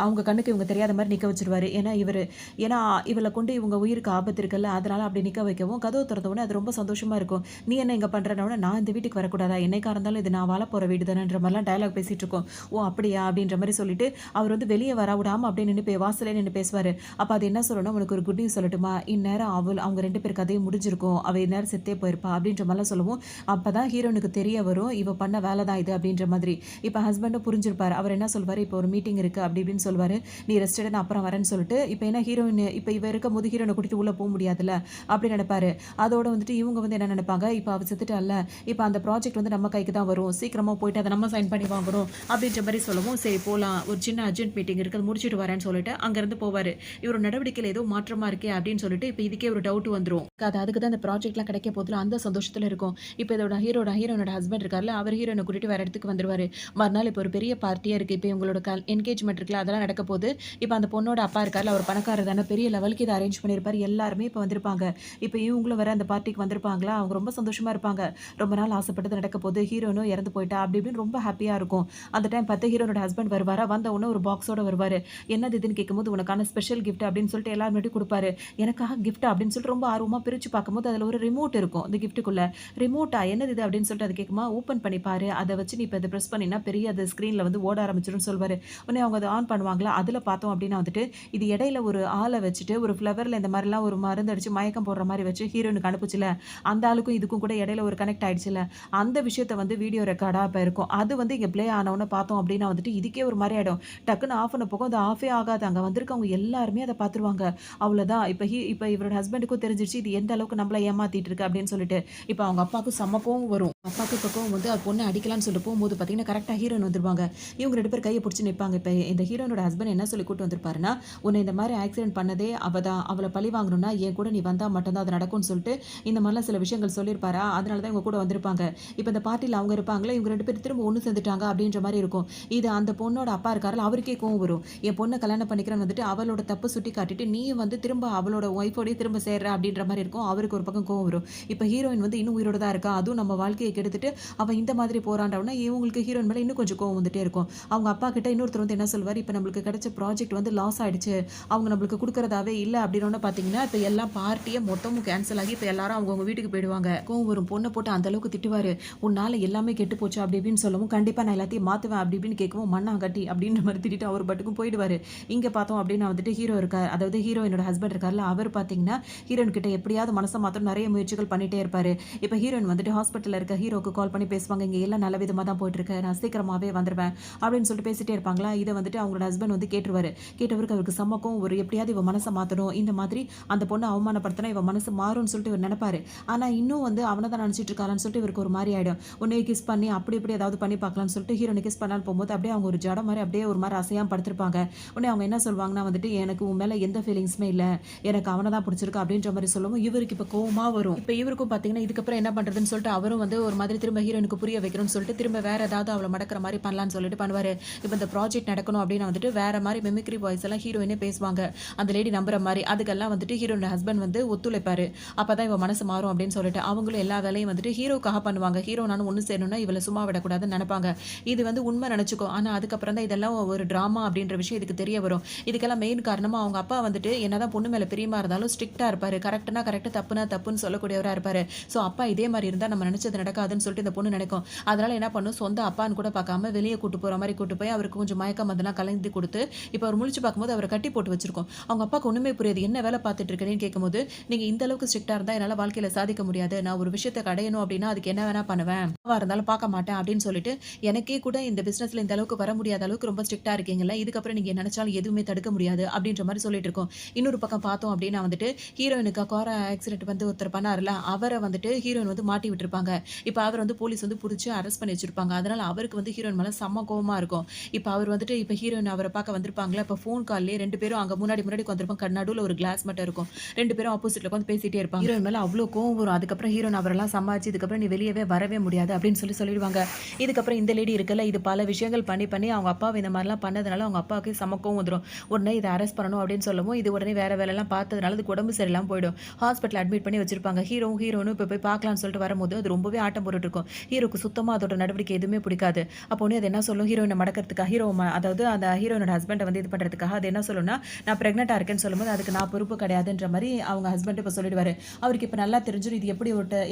அவங்க கண்ணுக்கு இவங்க தெரியாத மாதிரி நிக்க வச்சிருவாரு. ஏன்னா இவளை கொண்டு இவங்க உயிருக்கு ஆபத்து இருக்குல்ல, அதனால அப்படி நிக்க வைக்கவும் கதவு திறந்த உடனே அது ரொம்ப சந்தோஷமா இருக்கும். நீ என்ன இங்க பண்றேன்னா, நான் இந்த வீட்டுக்கு வரக்கூடாதா, என்னைக்கா இருந்தாலும் இது நான் வாழ போற வீடு தானேன்ற மாதிரிலாம் டயலாக் பேசிட்டு இருக்கோம். ஓ அப்படியா அப்படின்ற மாதிரி சொல்லிட்டு அவர் வந்து வெளியே வர விடாம அப்படியே நின்று வாசலே நின்று பேசுவாரு. அப்ப அது என்ன சொல்லணும், உனக்கு ஒரு குட் நியூஸ் சொல்லட்டுமா, இந்நேரம் அவங்க 2 பேர் கதையும் முடிஞ்சிருக்கும், அவ இந்நேரம் செத்தே போயிருப்பா அப்படின்ற மாதிரிலாம் சொல்லுவோம். அப்பதான் ஹீரோனுக்கு தெரிய வரும், இவ பண்ண வேலை தான் இது அப்படின்ற மாதிரி. இப்ப ஹஸ்பண்டும் புரிஞ்சிருப்பாரு. அவர் என்ன சொல்வாரு, இப்போ ஒரு மீட்டிங் இருக்கு அப்படி இப்படின்னு சொல்வாரு. நீ ரெஸ்ட் எடு, நான் அப்புறம் வரேன்னு சொல்லிட்டு இப்ப என்ன ஹீரோயின் இப்ப இவ இருக்கும் போது ஹீரோனை கூட்டிட்டு உள்ள போக முடியாதுல்ல அப்படி நினைப்பாரு. அதோட வந்துட்டு இவங்க வந்து என்ன நினைப்பாங்க, இப்ப அவ செத்துட்டால, இப்ப அந்த ப்ராஜெக்ட் வந்து நம்ம கைக்கு தான் வரும், சீக்கிரமா போயிட்டு அதை நம்ம சைன் பண்ணி வாங்குறோம் அப்படின்ற மாதிரி சொல்லவும், சரி போலாம், ஒரு சின்ன அர்ஜென்ட் மீட்டிங் இருக்கு அது முடிச்சுட்டு வரேன்னு சொல்லிட்டு அங்கிருந்து போவாரு. இவரோட நடவடிக்கையில் ஏதோ மாற்றமா இருக்கே அப்படின்னு சொல்லிட்டு இப்ப இதுக்கே ஒரு டவுட் வந்துரும். அதுக்கு தான் அந்த ப்ராஜெக்ட்லாம் கிடைக்க போதுல அந்த சந்தோஷத்துல இருக்கும். இப்ப இதோட ஹீரோனோட ஹஸ்பண்ட் இருக்கார்ல, அவர் ஹீரோனை கூட்டிட்டு வேற இடத்துக்கு வந்துருவாரு. மறுநாள் இப்ப ஒரு பெரிய பார்ட்டியா இருக்கு. இப்ப இவங்களோட என்கேஜ்மெண்ட் இருக்குல்ல அதெல்லாம் நடக்க போது. இப்ப அந்த பொண்ணோட அப்பா இருக்கார்ல, அவர் பணக்காரர் தானே, பெரிய லெவலுக்கு இதை அரேஞ்ச் பண்ணிருப்பாரு. எல்லாருமே இப்ப வந்திருப்பாங்க. இப்ப இவங்களும் வேற அந்த பார்ட்டிக்கு வந்திருப்பாங்களா, அவங்க ரொம்ப சந்தோஷமா இருப்பாங்க. ரொம்ப நாள் ஆசைப்பட்டது நடக்க போது, ஹீரோனும் இறந்து போயிட்டா அப்படி இப்படின்னு ரொம்ப ஹாப்பியா இருக்கும். அந்த டைம் பார்த்து ஹீரோனோட ஹஸ்பண்ட் வருவாரா, வந்த உடனே ஒரு பாக்ஸோட வருவாரு. என்னது இதுன்னு கேட்கும்போது, உனக்கான ஸ்பெஷல் கிஃப்ட் அப்படின்னு சொல்லிட்டு எல்லாரும் முன்னாடி கொடுப்பாரு. எனக்காக கிஃப்ட் அப்படின்னு சொல்லிட்டு ரொம்ப ஆர்வமா பிரிச்சு பார்க்கும்போது அதுல ஒரு ரிமோட் இருக்கும். அந்த கிஃப்ட்டுக்குள்ள ரிமோட்டா, என்னது இது அப்படின்னு சொல்லிட்டு அது கேட்குமா, ஓப்பன் பண்ணி பாரு, அதை வச்சு நீ இப்போ இதை ப்ரெஸ் பண்ணினா பெரிய அது ஸ்க்ரீன்ல வந்து ஓட ஆரம்பிச்சிடும்னு சொல்வாரு. உடனே அவங்க அதை ஆன் பண்ணுவாங்களா, அதுல பார்த்தோம் அப்படின்னா வந்துட்டு இது இடையில ஒரு ஆளை வச்சுட்டு ஒரு ஃப்ளவர்ல இந்த மாதிரிலாம் ஒரு மருந்து அடிச்சு மயக்கம் போடுற மாதிரி வச்சு ஹீரோனுக்கு அனுப்புச்சுல, அந்த ஆளுக்கும் இதுக்கும் கூட இடையில ஒரு கனெக்ட் ஆயிடுச்சுல, அந்த விஷயத்த வந்து வீடியோ ரெக்கார்டா இப்போ இருக்கும். அது வந்து இங்க ப்ளே ஆனவொன்னு பார்த்தோம் அப்படின்னா வந்துட்டு இதுக்கே ஒரு மாதிரி ஆயிடும். டக்குன்னு ஆஃப் பண்ண போகும், அது ஆஃபே ஆகாது. அங்க வந்திருக்கவங்க எல்லாருமே அதை பார்த்துருவாங்க. அவ்வளவுதான். இப்ப இவரோட ஹஸ்பண்டுக்கும் தெரிஞ்சிருச்சு இது எந்த அளவுக்கு நம்மள ஏமாத்திட்டு இருக்கு அப்படின்னு சொல்லிட்டு. இப்ப அவங்க அப்பாவுக்கு செம்ம கோவம் வரும். அப்பாவுக்கு இப்ப கோவம் வந்து பொண்ணை அடிக்கலாம்னு சொல்லிட்டு போகும்போது பார்த்தீங்கன்னா கரெக்டா ஹீரோயின் வந்துருவாங்க. இவங்க 2 பேர் கையை பிடிச்சி நிற்பாங்க. இப்ப இந்த ஹீரோனோட ஹஸ்பண்ட் என்ன சொல்லி கூட்டு வந்திருப்பாருன்னா, உன்னை இந்த மாதிரி ஆக்சிடென்ட் பண்ணதே அவ தான், அவளை பழி வாங்கணும்னா என் கூட நீ வந்தா மட்டும்தான் அது நடக்கும்னு சொல்லிட்டு இந்த மாதிரிலாம் சில விஷயங்கள் சொல்லியிருப்பாரா. அதனால தான் இவங்க கூட வந்திருப்பாங்க. இப்ப இந்த பார்ட்டியில் அவங்க இருப்பாங்களே, இவங்க 2 பேர் திரும்ப ஒன்று சேர்ந்துட்டாங்க அப்படின்ற மாதிரி இருக்கும். இது அந்த பொண்ணோட அப்பா இருக்காருல, அவருக்கே கோவம் வரும். என் பொண்ணை கல்யாணம் பண்ணிக்கிறேன்னு வந்துட்டு அவளோட தப்பு சுட்டி காட்டிட்டு நீ வந்து திரும்ப அவளோட ஒய்ஃபோடய திரும்ப சேர்ற அப்படின்ற மாதிரி இருக்கும். அவருக்கு ஒரு பக்கம் கோவம் வரும். இப்ப ஹீரோயின் வந்து இன்னும் உயிரோட தான் இருக்கா, அதுவும் நம்ம வாழ்க்கையை கெடுத்துட்டு அவன் இந்த மாதிரி போறான்றவனா இவங்களுக்கு ஹீரோயின் மேல இன்னும் கொஞ்சம் கோவம் வந்துட்டே இருக்கும். அவங்க அப்பா கிட்ட இன்னொருத்தர் வந்து என்ன சொல்லுவாரு, "இப்ப நம்மளுக்கு கிடைச்ச ப்ராஜெக்ட் வந்து லாஸ் ஆயிடுச்சு. அவங்க நம்மளுக்கு குடுக்குறதாவே இல்ல." அப்படின்னோன பார்த்தீங்கன்னா, இப்ப எல்லா பார்ட்டியே மொத்தமும் கேன்சல் ஆகி இப்ப எல்லாரும் அவங்கவங்க வீட்டுக்கு போயிடுவாங்க. கோவம் வரும். பொண்ண போட்டு அந்த அளவுக்கு திட்டுவாரு. "உன்னால எல்லாமே கெட்டு போச்சு." அப்படி இப்படின்னு சொல்லவும், "கண்டிப்பா நான் எல்லாத்தையும் மாத்துவேன்." அப்படி இப்படின்னு கேட்கவும், "மண்ணாங்கட்டி." அப்படின்ற மாரி திட்டிட்டு அவர் பாட்டுக்கும் போயிடுவாரு. இங்க பார்த்தோம் அப்படின்னா வந்துட்டு ஹீரோ இருக்கார். அதாவது ஹீரோயினோட ஹஸ்பண்ட் இருக்கார்ல, அவர் பார்த்தீங்கன்னா ஹீரோயின் கிட்ட எப்படியாவது மனச மாத்தணும்னு நெறைய முயற்சிகள் பண்ணிட்டே இருப்பாரு. இப்ப ஹீரோயின் வந்துட்டு ஹாஸ்பிட்டல்ல இருக்க ஹீரோக்கு கால் பண்ணி பேசுவாங்க. "இங்க எல்லாம் நல்ல விதமா தான் போயிட்டு இருக்கு. நான் சீக்கிரமாவே வந்துருவேன்." அப்படின்னு சொல்லிட்டு பேசிட்டே இருப்பாங்களா, இத வந்துட்டு அவங்களோட ஹஸ்பண்ட் வந்து கேட்டுருவாரு. கேட்டவருக்கு அவருக்கு செம்ம கோவம் வரும். எப்படியாவது இவ மனச மாத்தணும். இந்த மாதிரி அந்த பொண்ண அவமானப்படுத்தினா இவ மனசு மாறும்னு சொல்லிட்டு இவர் நெனைப்பாரு. ஆனா இன்னும் வந்து அவன தான் நெனச்சிட்டு இருக்காளான்னு சொல்லிட்டு இவருக்கு ஒரு மாரி ஆயிடும். உடனே கிஸ் பண்ணி அப்படி இப்படி ஏதாவது பண்ணி பார்க்கலாம்னு சொல்லிட்டு ஹீரோயின கிஸ் பண்ணலான்னு போகும்போது அப்படியே அவங்க ஒரு ஜடம் மாரி அப்படியே ஒரு மாரி அசையாம படுத்திருப்பாங்க. உடனே அவங்க என்ன சொல்வாங்கன்னா வந்துட்டு, "எனக்கு உன் மேல எந்த ஃபீலிங்ஸுமே இல்ல. எனக்கு அவன தான் புடிச்சிருக்கு." அப்படின்ற மாரி சொல்லவும் இவருக்கு இப்ப கோவமா வரும். இப்ப இவருக்கும் பார்த்தீங்கன்னா, இதுக்கப்புறம் என்ன பண்றதுன்னு சொல்லிட்டு அவரும் வந்து ஒரு மாதிரி திரும்ப ஹீரோயினுக்கு புரிய வைக்கணும்னு சொல்லிட்டு திரும்ப வேற ஏதாவது அவள மடக்குற மாரி பண்ணலான்னு சொல்லிட்டு பண்ணுவாரு. இப்ப இந்த ப்ராஜெக்ட் நடக்கணும் அப்படின்னா வந்துட்டு வேற மாரி மிமிக்ரி வாய்ஸ் எல்லாம் ஹீரோயினே பேசுவாங்க. அந்த லேடி நம்புற மாரி. அதுக்கெல்லாம் வந்துட்டு ஹீரோயினோட ஹஸ்பண்ட் வந்து ஒத்துழைப்பாரு. அப்பதான் இவ மனசு மாறும் அப்படின்னு சொல்லிட்டு. அவங்களும் எல்லா வேலையும் வந்துட்டு ஹீரோக்காக பண்ணுவாங்க. ஹீரோ நானும் ஒண்ணு சேரணும்னா இவள சும்மா விடக்கூடாதுன்னு நெனைப்பாங்க. இது வந்து உண்மை நெனச்சுக்கோ. ஆனா அதுக்கப்புறம் தான் இதெல்லாம் ஒரு டிராமா அப்படின்ற விஷயம் இதுக்கு தெரிய வரும். இதுக்கெல்லாம் மெயின் காரணமா அவங்க அப்பா வந்துட்டு என்னதான் பொண்ணு மேல பிரியமா இருந்தாலும் ஸ்ட்ரிக்ட்டா இருப்பாரு. கரெக்ட்னா கரெக்ட், தப்புனா தப்புன்னு சொல்லக்கூடியவரா இருப்பாரு. சோ அப்பா இதே மாரி இருந்தா நம்ம நெனச்சது நடக்காதுன்னு சொல்லிட்டு இந்த பொண்ணு நெனைக்கும். அதனால என்ன பண்ணும், சொந்த அப்பான்னு கூட பார்க்காம வெளிய கூட்டு போற மாரி கூட்டு போய் அவருக்கு கொஞ்சம் மயக்கம் அதெல்லாம் கலந்து குடுத்து, இப்ப அவர் முழிச்சு பார்க்கும்போது அவர கட்டி போட்டு வச்சிருக்கும். அவங்க அப்பாவுக்கு ஒண்ணுமே புரியாது. என்ன வேலை பார்த்துட்டு இருக்கேன்னு கேட்கும்போது, "நீங்க இந்த அளவுக்கு ஸ்ட்ரிக்ட்டா இருந்தா என்னால வாழ்க்கையில சாதிக்க முடியாது. நான் ஒரு விஷயத்த அடையணும் அப்படின்னா அதுக்கு என்ன வேணா பண்ணுவேன். எதுவா இருந்தாலும் பார்க்க மாட்டேன்." அப்படின்னு சொல்லிட்டு, "எனக்கே கூட இந்த பிசினஸ்ல இந்த அளவுக்கு வர முடியாத அளவுக்கு ரொம்ப ஸ்ட்ரிக்ட்டா இருக்கீங்கல்ல. இதுக்கப்புறம் நீங்க நெனச்சாலும் எதுவுமே தடுக்க முடியாது." அப்படின்ற மாரி சொல்லிட்டு இருக்கும். இன்னொரு பக்கம் பார்த்தோம் அப்படின்னா வந்துட்டு, ஹீரோயினுக்கு கார் ஆக்சிடென்ட் வந்து ஒருத்தர் பண்ணாருல்ல, அவர வந்துட்டு ஹீரோயின் வந்து மாட்டி விட்டுருப்பாங்க. இப்ப அவர வந்து போலீஸ் வந்து புடிச்சு அரெஸ்ட் பண்ணி வச்சிருப்பாங்க. அதனால அவருக்கு வந்து ஹீரோயின் மேல செம்ம கோவமா இருக்கும். இப்ப அவர் வந்துட்டு இப்ப ஹீரோயின் அவர பார்க்க வந்திருப்பாங்கல்ல, இப்ப ஃபோன் கால்லயே 2 பேரும் அங்க முன்னாடி முன்னாடி உட்கார்ந்திருப்பாங்க. நடுவுல ஒரு கிளாஸ் மட்டும் இருக்கும். 2 பேரும் ஆப்போசிட்ல உட்கார்ந்து பேசிட்டே இருப்பாங்க. ஹீரோயின் மேல அவ்ளோ கோவம் வரும். அதுக்கப்புறம் ஹீரோயின் அவரெல்லாம் சமாளிச்சு, "இதுக்கப்புறம் நீ வெளியவே வரவே முடியாது." அப்படின்னு சொல்லிடுவாங்க. இதுக்கப்புறம் இந்த லேடி இருக்குல்ல, இது பல விஷயங்கள் பண்ணி பண்ணி அவங்க அப்பாவ இந்த மாரிலாம் பண்ணதுனால அவங்க அப்பாவுக்கு செம்ம கோவம் வந்துரும். உடனே இத அரெஸ்ட் பண்ணணும் அப்படின்னு சொல்லவும், இது உடனே வேற வேலைலாம் பார்த்ததுனால இதுக்கு உடம்பு சரியில்லாம போயிடும். ஹாஸ்பிட்டல்ல அட்மிட் பண்ணி வச்சிருப்பாங்க. ஹீரோவும் இப்ப போய் பார்க்கலாம்னு சொல்லிட்டு வரும்போது, அது ரொம்பவே ஆட்டம் போட்டுட்டு இருக்கும். ஹீரோக்கு சுத்தமா அதோட நடவடிக்கை எதுவுமே பிடிக்காது. அப்போ உடனே அது என்ன சொல்லும், ஹீரோயின மடக்கறதுக்காக அதாவது அந்த ஹீரோயினோட ஹஸ்பண்ட வந்து இது பண்றதுக்காக அது என்ன சொல்லும்னா, "நான் பிரெக்னன்ட்டா இருக்கேன்னு" சொல்லும்போது, "அதுக்கு நான் பொறுப்பு கிடையாதுன்ற" மாரி அவங்க ஹஸ்பண்ட் இப்ப சொல்லிடுவாரு. அவருக்கு இப்ப நல்லா தெரிஞ்சிரும். இது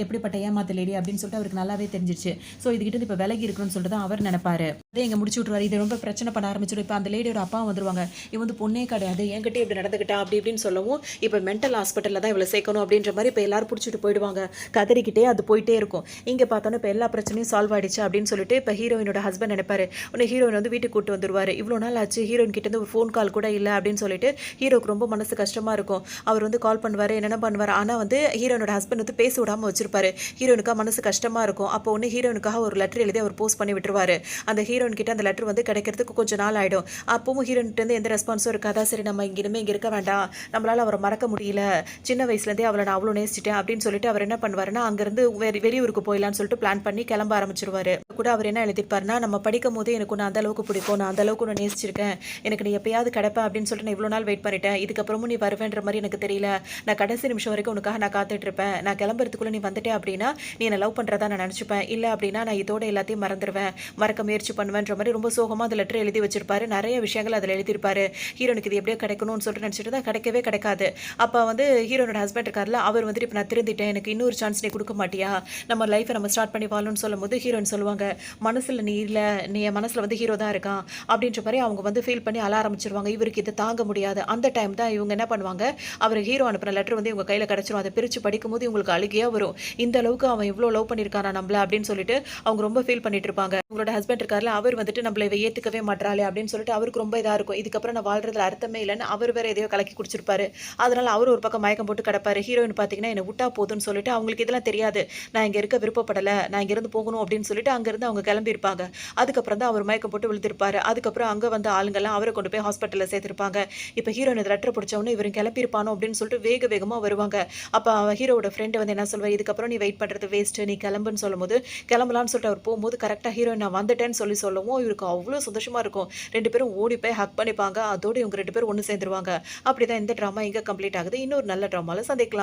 எப்படிப்பட்ட ஏமாத்து லேடி அப்படின்னு சொல்லிட்டு அவருக்கு நல்லாவே தெரிஞ்சிருச்சு. சோ இதுகிட்ட இருந்து இப்ப விலகி இருக்கணும்னு சொல்லிட்டு தான் அவர் நெனைப்பாரு. அதே இங்க முடிச்சு விட்டுருவாரு. இது ரொம்ப பிரச்சனை பண்ண ஆரம்பிச்சிடும். இப்ப அந்த லேடியோட அப்பா வந்துருவாங்க. "இவ வந்து பொண்ணே கிடையாது. என்கிட்டயே இப்படி நடந்துக்கிட்டா" அப்படி இப்படின்னு சொல்லவும், இப்ப மென்டல் ஹாஸ்பிட்டல்ல தான் இவள சேர்க்கணும் அப்படின்ற மாரி இப்ப எல்லாரும் புடிச்சிட்டு போயிடுவாங்க. கதறிக்கிட்டே அது போயிட்டே இருக்கும். இங்க பார்த்தோன்னா இப்ப எல்லா பிரச்சனையும் சால்வ் ஆயிடுச்சு அப்படின்னு சொல்லிட்டு இப்ப ஹீரோயினோட ஹஸ்பண்ட் நெனைப்பாரு. உடனே ஹீரோயின் வந்து வீட்டுக்கு கூட்டு வந்துருவாரு. இவ்ளோ நாள் ஆச்சு ஹீரோயின் கிட்ட இருந்து ஒரு ஃபோன் கால் கூட இல்ல அப்படின்னு சொல்லிட்டு ஹீரோக்கு ரொம்ப மனசு கஷ்டமா இருக்கும். அவர் வந்து கால் பண்ணுவாரு, என்னென்ன பண்ணுவாரு. ஆனா வந்து ஹீரோயினோட ஹஸ்பண்ட் வந்து பேச விடாம வச்சிருப்பாரு. ஹீரோயினுக்கா மனசு கஷ்டமா இருக்கும். அப்போ ஒண்ணு ஹீரோயினுக்காக ஒரு லெட்டர் எழுதி அவர் போஸ்ட் பண்ணி விட்டுருவாரு. அந்த ஹீரோயின் கிட்ட அந்த லெட்டர் வந்து கிடைக்கிறதுக்கு கொஞ்சம் நாள் ஆயிடும். அப்பவும் ஹீரோயின் கிட்ட இருந்து எந்த ரெஸ்பான்ஸும் இருக்காதா. சரி நம்ம இனிமே இங்க இருக்க வேண்டாம். நம்மளால அவர மறக்க முடியல. சின்ன வயசுல இருந்தே அவள நான் அவ்ளோ நேசிச்சிட்டேன் அப்படின்னு சொல்லிட்டு அவர் என்ன பண்ணுவாருன்னா, அங்கிருந்து வெளியூருக்கு போயிடலாம்னு சொல்லிட்டு பிளான் பண்ணி கிளம்ப ஆரம்பிச்சிருவாரு. கூட அவர் என்ன எழுதியிருப்பாருன்னா, "நம்ம படிக்கும்போதே எனக்கு உன்ன அந்த அளவுக்கு பிடிக்கும். நான் அந்த அளவுக்கு உன்ன நேசிச்சிருக்கேன். எனக்கு நீ எப்பயாவது கிடைப்ப அப்படின்னு சொல்லிட்டு நான் இவ்ளோ நாள் வெயிட் பண்ணிட்டேன். இதுக்கப்புறமும் நீ வருவேன்ற மாரி எனக்கு தெரியல. நான் கடைசி நிமிஷம் வரைக்கும் உனக்காக நான் காத்துட்டு இருப்பேன். நான் கிளம்புறதுக்குள்ள நீ வந்துட்டே அப்படின்னா, நீ என்ன லவ் பண்றதா நான் நினைச்சுப்பேன். இல்ல அப்படின்னா நான் இதோட எல்லாத்தையும் மறந்துருவேன். மறக்க முயற்சி பண்ணுவேன்ற மாரி ரொம்ப சோகமா அந்த லெட்டர் எழுதி வச்சிருப்பாரு. நெறைய விஷயங்கள் அதுல எழுதியிருப்பாரு. ஹீரோனுக்கு இது எப்படியோ கிடைக்கணும்னு சொல்லிட்டு நினைச்சிட்டு இருந்தா கிடைக்கவே கிடைக்காது. அப்ப வந்து ஹீரோனோட ஹஸ்பண்ட் இருக்கார்ல, அவர் வந்துட்டு இப்ப நான் திருந்திட்டேன். எனக்கு இன்னொரு சான்ஸ் நீ குடுக்க மாட்டியா? நம்ம லைஃப நம்ம ஸ்டார்ட் பண்ணி வாழணும்னு சொல்லும்போது ஹீரோயின் சொல்லுவாங்க, "மனசுல நீ இல்ல. நீ என் மனசுல வந்து ஹீரோ தான் இருக்கான்." அப்படின்ற மாரி அவங்க வந்து ஃபீல் பண்ணி அழ ஆரம்பிச்சுருவாங்க. இவருக்கு இது தாங்க முடியாது. அந்த டைம் தான் இவங்க என்ன பண்ணுவாங்க, அவர் ஹீரோ அனுப்புன லெட்டர் வந்து இவங்க கையில கிடைச்சிரும். அத பிரிச்சு படிக்கும்போது இவங்களுக்கு அழுகையா வரும். இந்த அளவுக்கு அவன் இவ்ளோ லவ் பண்ணியிருக்கானா நம்மள அப்படின்னு சொல்லிட்டு அவங்க ரொம்ப ஃபீல் பண்ணிட்டு இருப்பாங்க. உங்களோட ஹஸ்பண்ட் இருக்கார்ல, அவர் வந்துட்டு நம்மள இவ ஏத்துக்கவே மாட்றாளே அப்படின்னு சொல்லிட்டு அவருக்கு ரொம்ப இதா இருக்கும். இதுக்கப்புறம் நான் வாழ்றதுல அர்த்தமே இல்லன்னு அவர் வேற எதையோ கலக்கி குடிச்சிருப்பாரு. அதனால அவரு ஒரு பக்கம் மயக்கம் போட்டு கிடப்பாரு. ஹீரோயின் பார்த்தீங்கன்னா, என்ன விட்டா போதும்ன்னு சொல்லிட்டு அவங்களுக்கு இதெல்லாம் தெரியாது. நான் இங்க இருக்க விருப்பப்படல. நான் இங்க இருந்து போகணும் அப்படின்னு சொல்லிட்டு அங்கிருந்து அவங்க கிளம்பியிருப்பாங்க. அதுக்கப்புறம் தான் அவர் மயக்கம் போட்டு விழுந்திருப்பாரு. அதுக்கப்புறம் அங்க வந்த ஆளுங்கலாம் அவர கொண்டு போய் ஹாஸ்பிட்டல்ல சேர்த்திருப்பாங்க. இப்ப ஹீரோயின் இந்த லெட்டர் படிச்ச உடனே இவரு கிளம்பியிருப்பானோ அப்படின்னு சொல்லிட்டு வேக வேகமா வருவாங்க. அப்ப ஹீரோவோட ஃப்ரெண்ட் வந்து என்ன சொல்வாரு, "இதுக்கப்புறம் நீ வெயிட் பண்றது வேஸ்ட். நீ கிளம்புன்னு" சொல்லும்போது, கிளம்பலாம்னு சொல்லிட்டு அவர் போகும்போது கரெக்ட்டா ஹீரோயின் நான் வந்துட்டேன்னு சொல்லவும் இவருக்கு அவ்ளோ சந்தோஷமா இருக்கும். 2 பேரும் ஓடி போய் ஹக் பண்ணிப்பாங்க. அதோட இவங்க 2 பேரும் ஒண்ணு சேர்ந்துருவாங்க. அப்படிதான் இந்த ட்ராமா இங்க கம்ப்ளீட் ஆகுது. இன்னொரு நல்ல ட்ராமால சந்திக்கலாம்.